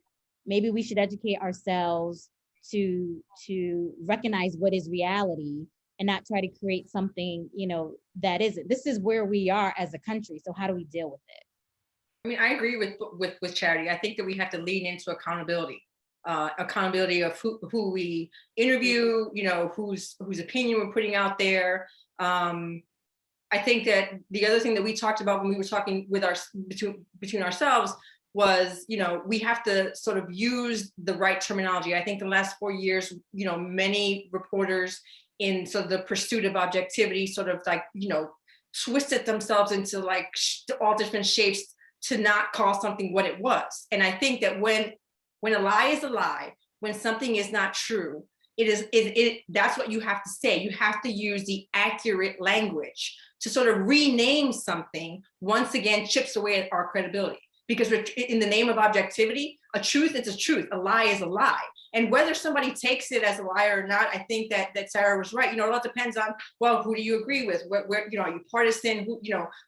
maybe we should educate ourselves to recognize what is reality and not try to create something, that isn't. This is where we are as a country. So how do we deal with it? I mean, I agree with Charity. I think that we have to lean into accountability. Accountability of who we interview, you know, whose opinion we're putting out there. I think that the other thing that we talked about when we were talking with between ourselves was, you know, we have to sort of use the right terminology. I think the last 4 years, you know, many reporters in sort of the pursuit of objectivity sort of like, you know, twisted themselves into like all different shapes to not call something what it was. And I think that when a lie is a lie, when something is not true, that's what you have to say. You have to use the accurate language. To sort of rename something, once again, chips away at our credibility. Because in the name of objectivity, a truth is a truth, a lie is a lie. And whether somebody takes it as a lie or not, I think that Sarah was right. You know, it all depends on, well, who do you agree with? Where you know, are you partisan?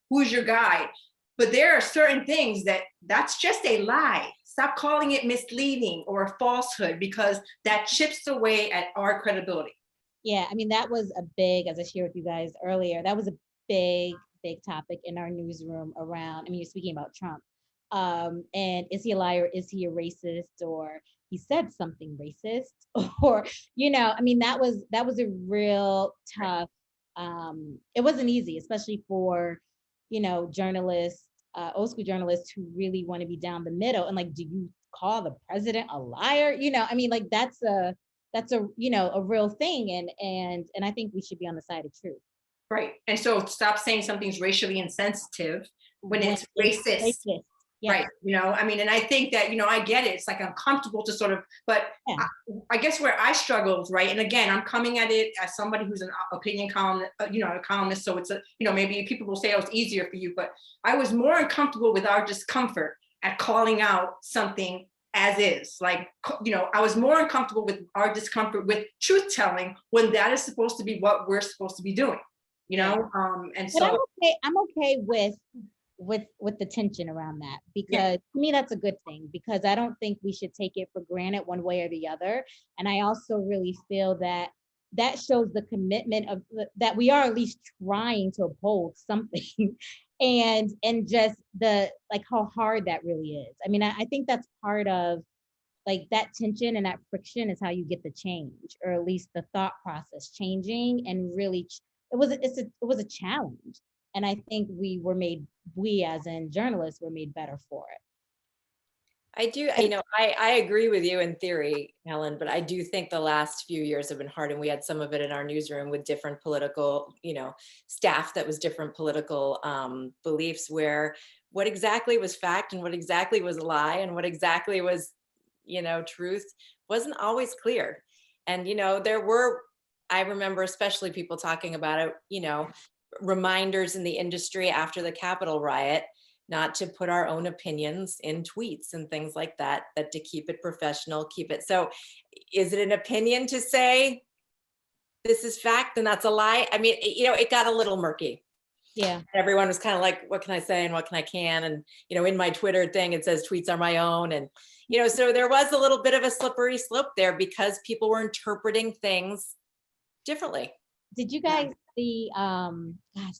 Who's your guy? But there are certain things that's just a lie. Stop calling it misleading or a falsehood, because that chips away at our credibility. Yeah, I mean, that was a big, as I shared with you guys earlier, that was a big topic in our newsroom around, I mean, you're speaking about Trump. And is he a liar? Is he a racist? Or he said something racist? Or, you know, I mean, that was a real tough, it wasn't easy, especially for, you know, journalists, old school journalists who really want to be down the middle. And like, do you call the president a liar? You know, I mean, like that's a, you know, a real thing. And I think we should be on the side of truth. Right. And so stop saying something's racially insensitive when it's racist. Yeah. Right. You know, I mean, and I think that, you know, I get it. It's like uncomfortable to sort of, but yeah. I guess where I struggled, right. And again, I'm coming at it as somebody who's an opinion columnist, you know, a columnist. So it's you know, maybe people will say, oh, it's easier for you, but I was more uncomfortable with our discomfort at calling out something as is. Like, you know, I was more uncomfortable with our discomfort with truth telling when that is supposed to be what we're supposed to be doing. You know, and so I'm okay with the tension around that, because to me that's a good thing, because I don't think we should take it for granted one way or the other. And I also really feel that shows the commitment of that we are at least trying to uphold something, and just the like how hard that really is. I mean, I think that's part of like that tension, and that friction is how you get the change, or at least the thought process changing. And really it was a challenge. And I think we as in journalists were made better for it. I do, you know, I agree with you in theory, Helen, but I do think the last few years have been hard, and we had some of it in our newsroom with different political, you know, staff that was different political beliefs, where what exactly was fact and what exactly was a lie and what exactly was, you know, truth wasn't always clear. And, you know, I remember especially people talking about it, you know, reminders in the industry after the Capitol riot, not to put our own opinions in tweets and things like that, that to keep it professional, keep it. So is it an opinion to say this is fact and that's a lie? I mean, you know, it got a little murky. Yeah. Everyone was kind of like, what can I say and what can I can? And, you know, in my Twitter thing, it says tweets are my own. And, you know, so there was a little bit of a slippery slope there because people were interpreting things differently. Did you guys see, gosh,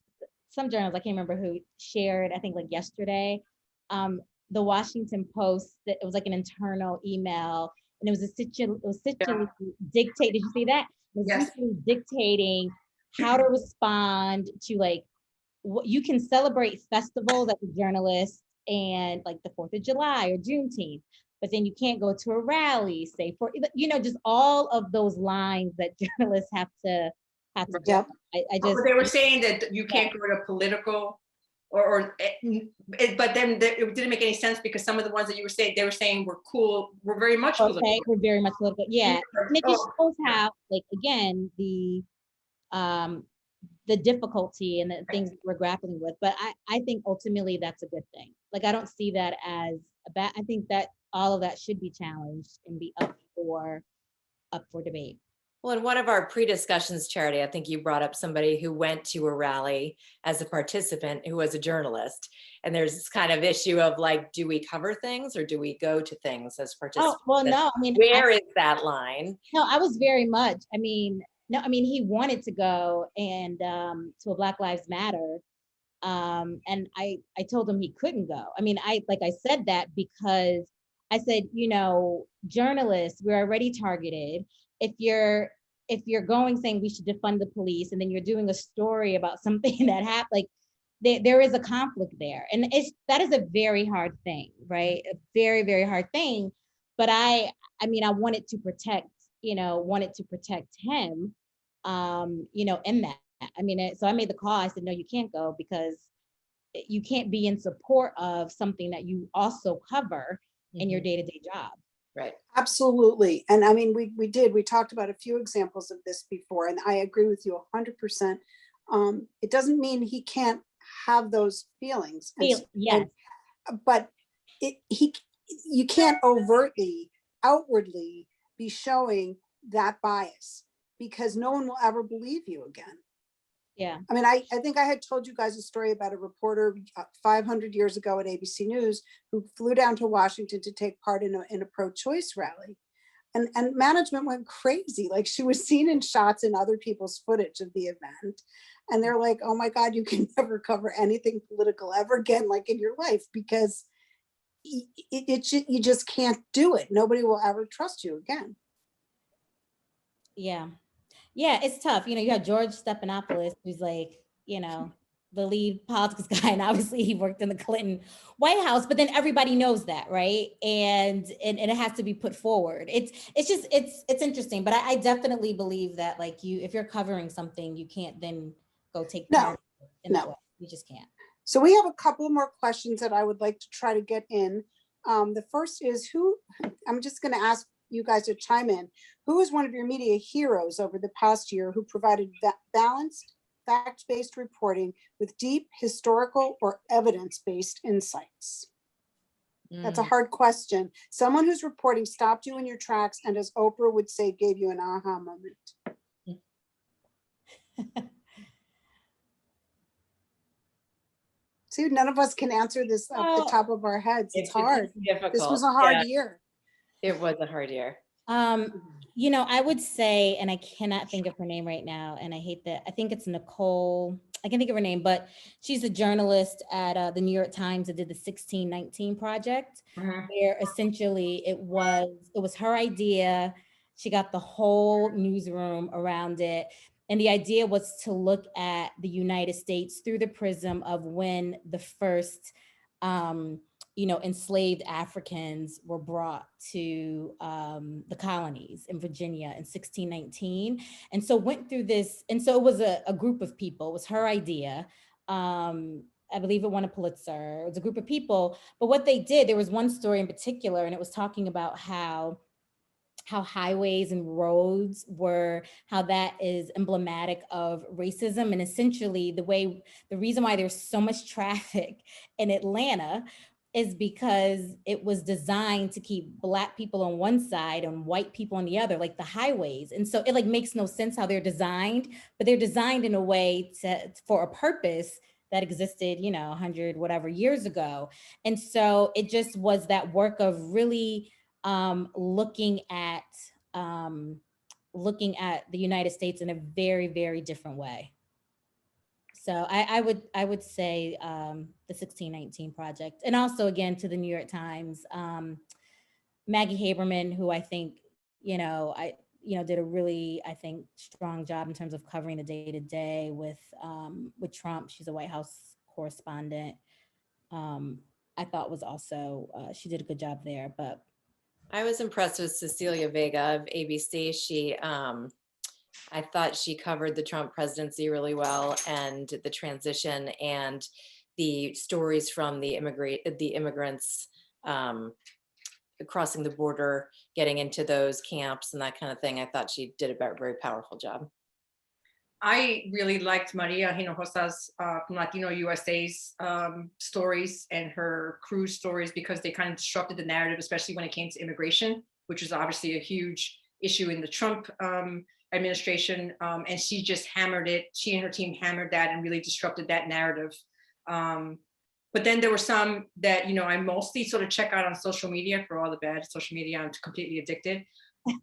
some journals, I can't remember who shared, I think like yesterday, the Washington Post, that it was like an internal email, and it was essentially dictate. Did you see that? It was essentially dictating how to respond to like, what you can celebrate festivals as a journalist, and like the 4th of July or Juneteenth, but then you can't go to a rally, say for, you know, just all of those lines that journalists have to. Yep. I just. They were saying that you can't go to political, but then it didn't make any sense, because some of the ones that you were saying, they were saying were cool, were very much political. Okay, we're very much political. Yeah, and it just shows how, like, again, the difficulty and the things that we're grappling with. But I think ultimately that's a good thing. Like, I don't see that as a bad. I think that all of that should be challenged and be up for debate. Well, in one of our pre-discussions, Charity, I think you brought up somebody who went to a rally as a participant who was a journalist. And there's this kind of issue of like, do we cover things or do we go to things as participants? Oh, well, no, I mean, where is that line? No, I was very much, he wanted to go and to a Black Lives Matter And I told him he couldn't go. I mean, I said that because I said, you know, journalists, we're already targeted. If you're going saying we should defund the police, and then you're doing a story about something that happened, like there is a conflict there, and that is a very hard thing, right? A very, very hard thing. But I mean, I wanted to protect him, you know, in that. I mean, so I made the call. I said, no, you can't go, because you can't be in support of something that you also cover in your day-to-day job. Right. Absolutely. And I mean, we talked about a few examples of this before, and I agree with you 100%. It doesn't mean he can't have those feelings. Yes. But you can't outwardly be showing that bias, because no one will ever believe you again. Yeah. I mean, I think I had told you guys a story about a reporter 500 years ago at ABC News who flew down to Washington to take part in a pro-choice rally. And management went crazy. Like, she was seen in shots in other people's footage of the event. And they're like, oh my God, you can never cover anything political ever again, like in your life, because you just can't do it. Nobody will ever trust you again. Yeah. Yeah, it's tough. You know, you have George Stephanopoulos, who's like, you know, the lead politics guy, and obviously he worked in the Clinton White House, but then everybody knows that, right? And it has to be put forward. It's interesting, but I definitely believe that, like, if you're covering something, you can't then go take part in that way. You just can't. So we have a couple more questions that I would like to try to get in. The first is I'm just going to ask you guys to chime in. Who is one of your media heroes over the past year who provided balanced, fact-based reporting with deep historical or evidence-based insights? That's a hard question. Someone whose reporting stopped you in your tracks and, as Oprah would say, gave you an aha moment. See, none of us can answer this off the top of our heads. It's hard. Difficult. This was a hard year. It was a hard year. You know, I would say, and I cannot think of her name right now, and I hate that. I think it's Nicole. I can think of her name, but she's a journalist at the New York Times that did the 1619 Project, where essentially it was her idea. She got the whole newsroom around it. And the idea was to look at the United States through the prism of when the first enslaved Africans were brought to the colonies in Virginia in 1619. And so went through this. And so it was a group of people. It was her idea. I believe it won a Pulitzer. It was a group of people. But what they did, there was one story in particular, and it was talking about how highways and roads how that is emblematic of racism. And essentially the reason why there's so much traffic in Atlanta is because it was designed to keep Black people on one side and white people on the other, like the highways. And so it like makes no sense how they're designed, but they're designed in a way for a purpose that existed, 100 whatever years ago. And so it just was that work of really looking at the United States in a very, very different way. So I would say the 1619 Project, and also again to the New York Times, Maggie Haberman, who I think did a really, I think, strong job in terms of covering the day to day with Trump. She's a White House correspondent. I thought was also she did a good job there. But I was impressed with Cecilia Vega of ABC. I thought she covered the Trump presidency really well, and the transition and the stories from the immigrants crossing the border, getting into those camps and that kind of thing. I thought she did a very powerful job. I really liked Maria Hinojosa's from Latino U.S.A.'s stories and her cruise stories, because they kind of disrupted the narrative, especially when it came to immigration, which was obviously a huge issue in the Trump administration. And she just hammered it. She and her team hammered that and really disrupted that narrative. But then there were some that, I mostly sort of check out on social media for all the bad social media. I'm completely addicted.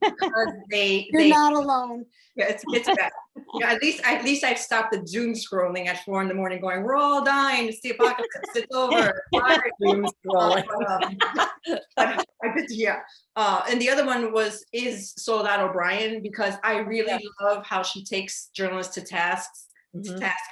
because You're not alone. yeah, it's bad. You know, at least I've stopped the doom scrolling at 4 a.m. going, we're all dying, it's the apocalypse, it's over. Doom scrolling. Yeah. And the other one is Soledad O'Brien, because I really love how she takes journalists to task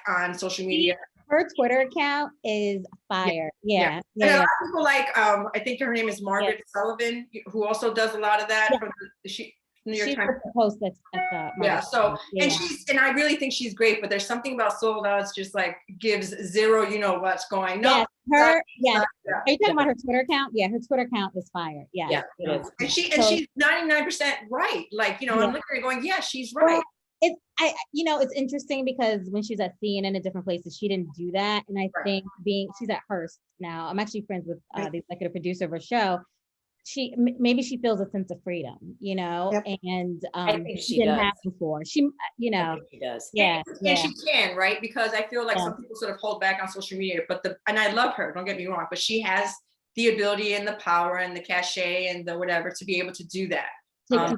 on social media. Her Twitter account is fire. Yeah. And a lot of people like, I think her name is Margaret Sullivan, who also does a lot of that from the New York Times. Post at the So and I really think she's great, but there's something about Soledad that's just like gives zero, you know what's going on. Are you talking about her Twitter account? Yeah, her Twitter account is fire. Yeah, it is. And she's 99% right. Like, you know, I'm looking at her going, yeah, she's right. Well, it's interesting because when she was at CNN in different places, she didn't do that. And I think she's at Hearst now. I'm actually friends with the executive producer of her show. Maybe she feels a sense of freedom, you know, and I think she didn't does. have before. She does. Yeah. And she can, right? Because I feel like some people sort of hold back on social media, and I love her, don't get me wrong, but she has the ability and the power and the cachet and the whatever to be able to do that. That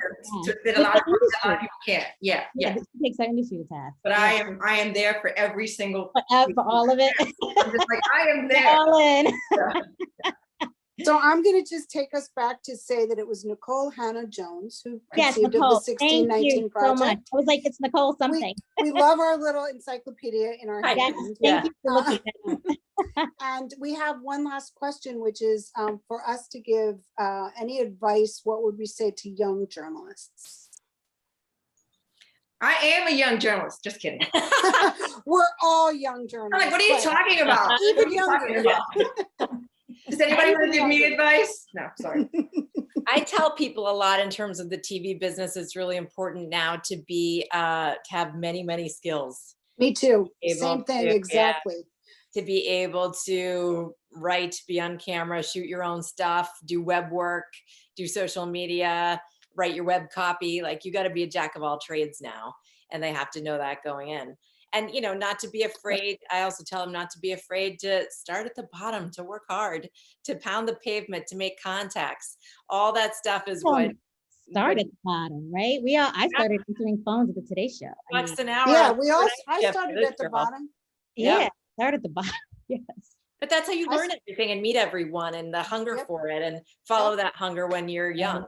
a lot of people can't. Yeah. She takes our industry to task. But I am there for every single for all of it. I'm just like, I am there. All in. So I'm going to just take us back to say that it was Nicole Hannah Jones who conceived of the Nicole. 1619 project. So much. I was like, it's Nicole something. We love our little encyclopedia in our hand. Thank you for looking at it. And we have one last question, which is for us to give any advice. What would we say to young journalists? I am a young journalist. Just kidding. We're all young journalists. I'm like, what are you talking about? Even younger. Does anybody want to give me advice? No, sorry. I tell people a lot in terms of the TV business. It's really important now to have many, many skills. Me too. Same thing, exactly. To be able to write, be on camera, shoot your own stuff, do web work, do social media, write your web copy. Like, you got to be a jack of all trades now, and they have to know that going in. And, you know, not to be afraid. I also tell them not to be afraid to start at the bottom, to work hard, to pound the pavement, to make contacts. All that stuff is what start at the bottom, right? I started answering phones at the Today Show. Bucks an hour. Yeah, I started at the bottom. Yeah, start at the bottom. Yes. But that's how you learn everything and meet everyone, and the hunger for it, and follow that hunger when you're young.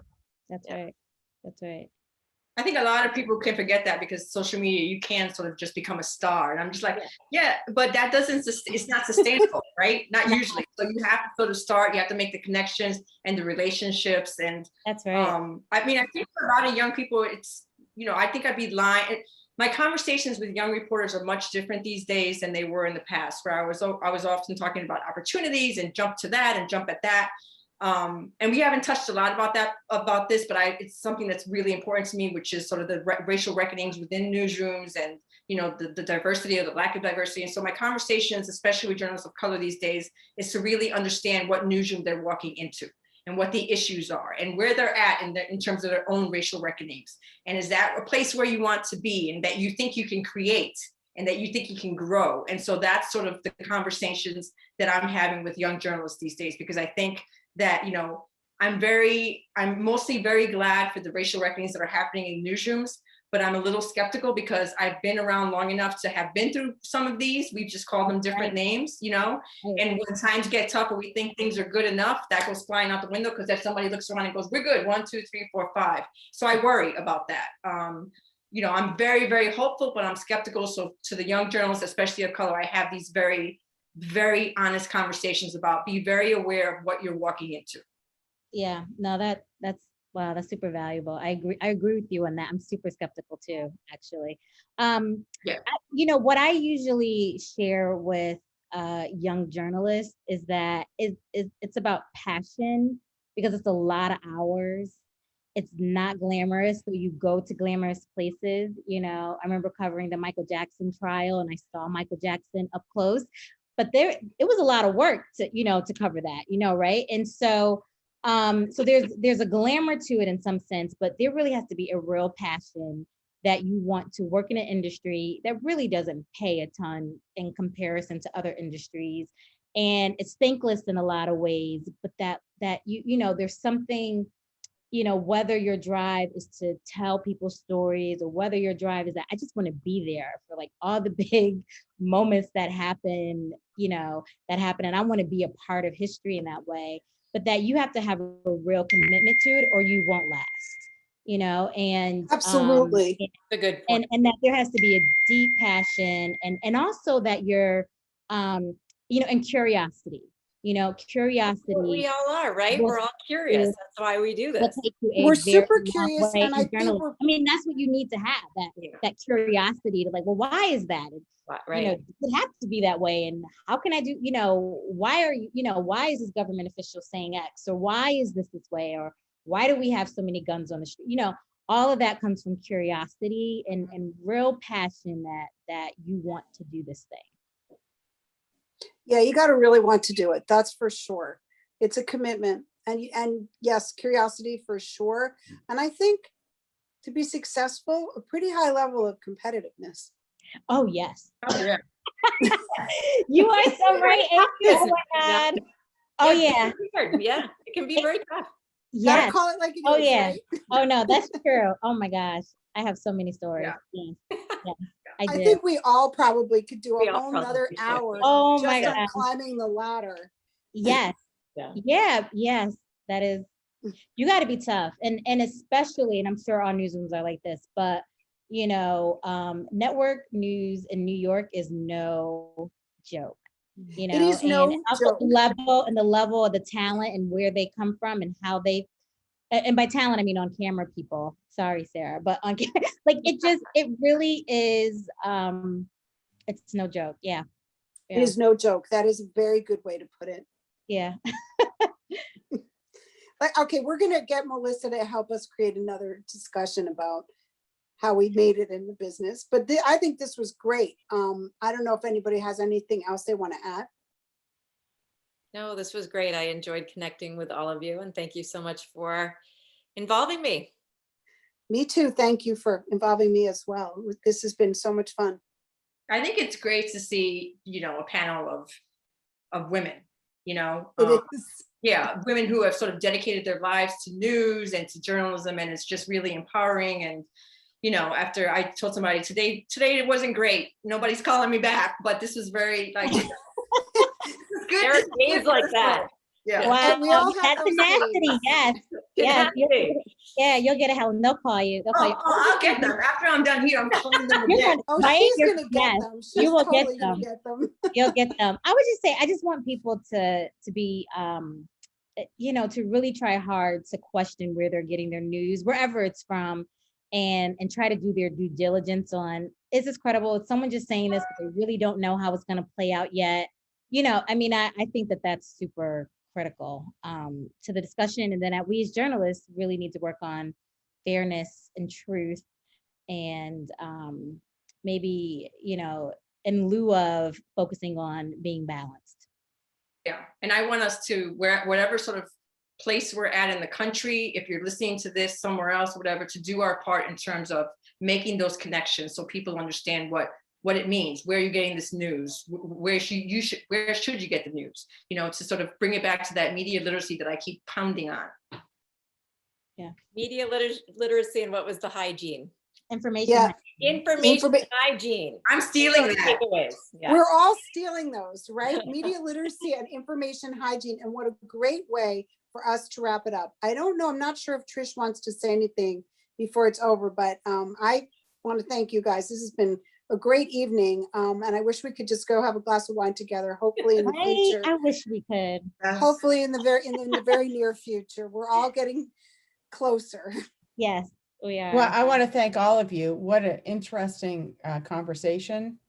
That's right. That's right. I think a lot of people can forget that because social media, you can sort of just become a star. And I'm just like, but that it's not sustainable, right? Not usually. So you have to sort of start, you have to make the connections and the relationships. And that's right. I mean, I think for a lot of young people, it's, you know, I think I'd be lying. My conversations with young reporters are much different these days than they were in the past, where I was often talking about opportunities and jump to that and jump at that. And we haven't touched a lot about this, but it's something that's really important to me, which is sort of the racial reckonings within newsrooms and, you know, the diversity or the lack of diversity. And so my conversations, especially with journalists of color these days, is to really understand what newsroom they're walking into and what the issues are and where they're at in terms of their own racial reckonings. And is that a place where you want to be and that you think you can create and that you think you can grow? And so that's sort of the conversations that I'm having with young journalists these days, because I think that, you know, I'm mostly very glad for the racial reckonings that are happening in newsrooms, but I'm a little skeptical because I've been around long enough to have been through some of these. We just call them different names, you know, and when times get tough and we think things are good enough, that goes flying out the window because if somebody looks around and goes, we're good, 1, 2, 3, 4, 5. So I worry about that. You know, I'm very, very hopeful, but I'm skeptical. So to the young journalists, especially of color, I have these very, very honest conversations about be very aware of what you're walking into. Yeah, no, that's wow, that's super valuable. I agree with you on that. I'm super skeptical too, actually. You know, what I usually share with young journalists is that it's about passion, because it's a lot of hours. It's not glamorous, so you go to glamorous places. You know, I remember covering the Michael Jackson trial, and I saw Michael Jackson up close. But it was a lot of work to cover that, you know, right? And so there's a glamour to it in some sense, but there really has to be a real passion that you want to work in an industry that really doesn't pay a ton in comparison to other industries. And it's thankless in a lot of ways, but that you know, there's something, whether your drive is to tell people stories or whether your drive is that I just want to be there for like all the big moments that happen, and I want to be a part of history in that way, but that you have to have a real commitment to it or you won't last, and Absolutely. A good point. and that there has to be a deep passion and also that you're, and curiosity. Curiosity We all are, right? will We're all curious. That's why we do will this. take you a We're very super long curious, way and I in think journalism. we're, I mean, that's what you need to have, that curiosity to like, well, why is that? And, Right. it has to be that way. And how can I do, why are you, why is this government official saying X? Or why is this way? Or why do we have so many guns on the street? All of that comes from curiosity and real passion that you want to do this thing. yeah, you got to really want to do it. That's for sure. It's a commitment, and yes, curiosity for sure. And I think to be successful, a pretty high level of competitiveness. Oh, yes. Oh, yeah. You are so right. Oh my God. Oh, yeah. Yeah, it can be very tough. Gotta Yes. call it like it Oh, is, yeah. right? Oh, no, that's true. Oh my gosh. I have so many stories. Yeah. Yes. I do. think we all probably could do We a all whole probably nother could. hour Oh my just on God. climbing the ladder. Yes. Yeah. Yeah. Yes. That is, you got to be tough. And especially, and I'm sure all newsrooms are like this, but network news in New York is no joke. It is no and also joke. the level of the talent and where they come from and how they, and by talent I mean on camera people. Sorry, Sarah, but on like it really is. It's no joke. Yeah. It is no joke. That is a very good way to put it. Yeah. Like, okay, we're gonna get Melissa to help us create another discussion about how we made it in the business. But I think this was great. I don't know if anybody has anything else they want to add. No, this was great. I enjoyed connecting with all of you, and thank you so much for involving me. Me too. Thank you for involving me as well. This has been so much fun. I think it's great to see, a panel of women, It is. yeah, women who have sort of dedicated their lives to news and to journalism, and it's just really empowering. And after I told somebody today it wasn't great, nobody's calling me back, but this was very like good. There are days like that. Yeah. Wow. And we all have That's those tenacity. days. Yes. Yeah. You'll get a Helen. They'll call you. I'll get them after I'm done here. I'm calling them You're again. gonna- Oh, Right? she's You're- gonna get yes, them. She's you will get totally gonna them. get them. You'll get them. I would just say, I just want people to be, to really try hard to question where they're getting their news, wherever it's from, and try to do their due diligence on, is this credible? Is someone just saying this, but they really don't know how it's going to play out yet? I think that that's super critical to the discussion, and then we as journalists really need to work on fairness and truth, and maybe, in lieu of focusing on being balanced. Yeah, and I want us to, whatever sort of place we're at in the country, if you're listening to this somewhere else, whatever, to do our part in terms of making those connections so people understand what it means, where you're getting this news, where should you get the news, to sort of bring it back to that media literacy that I keep pounding on. Yeah. Media literacy, and what was the hygiene? Information. Yeah. Information hygiene. I'm stealing that. Takeaways. Yeah. We're all stealing those, right? Media literacy and information hygiene. And what a great way for us to wrap it up. I don't know. I'm not sure if Trish wants to say anything before it's over, but I want to thank you guys. This has been a great evening. And I wish we could just go have a glass of wine together, hopefully in the future. I wish we could. Hopefully in the very near future. We're all getting closer. Yes, we are. Well, I want to thank all of you. What an interesting conversation.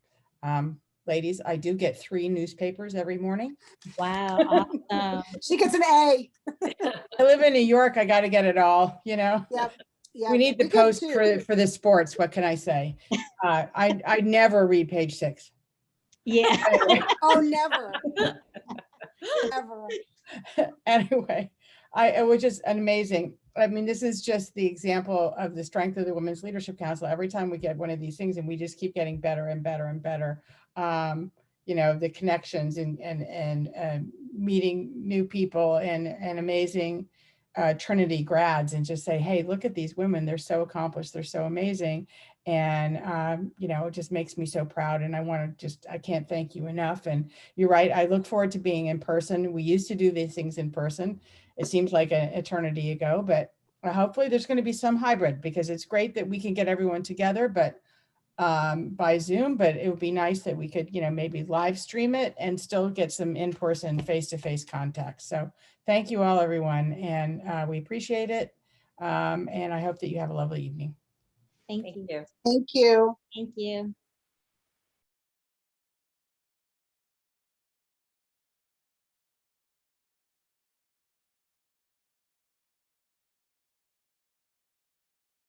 Ladies, I do get 3 newspapers every morning. Wow. Awesome. She gets an A. I live in New York. I got to get it all, Yep. Yeah. We need the get post 2. for the sports. What can I say? I never read page 6. Yeah. Oh, never. Never. Anyway, it was just amazing. I mean, this is just the example of the strength of the Women's Leadership Council. Every time we get one of these things, and we just keep getting better and better and better. The connections and meeting new people and amazing Trinity grads and just say, hey, look at these women. They're so accomplished. They're so amazing. And, you know, it just makes me so proud. And I can't thank you enough. And you're right. I look forward to being in person. We used to do these things in person. It seems like an eternity ago, but hopefully there's going to be some hybrid, because it's great that we can get everyone together, but by Zoom, but it would be nice that we could, you know, maybe live stream it and still get some in-person, face-to-face contact. So thank you all, everyone. And we appreciate it. And I hope that you have a lovely evening. Thank Thank you. you. Thank you. Thank you.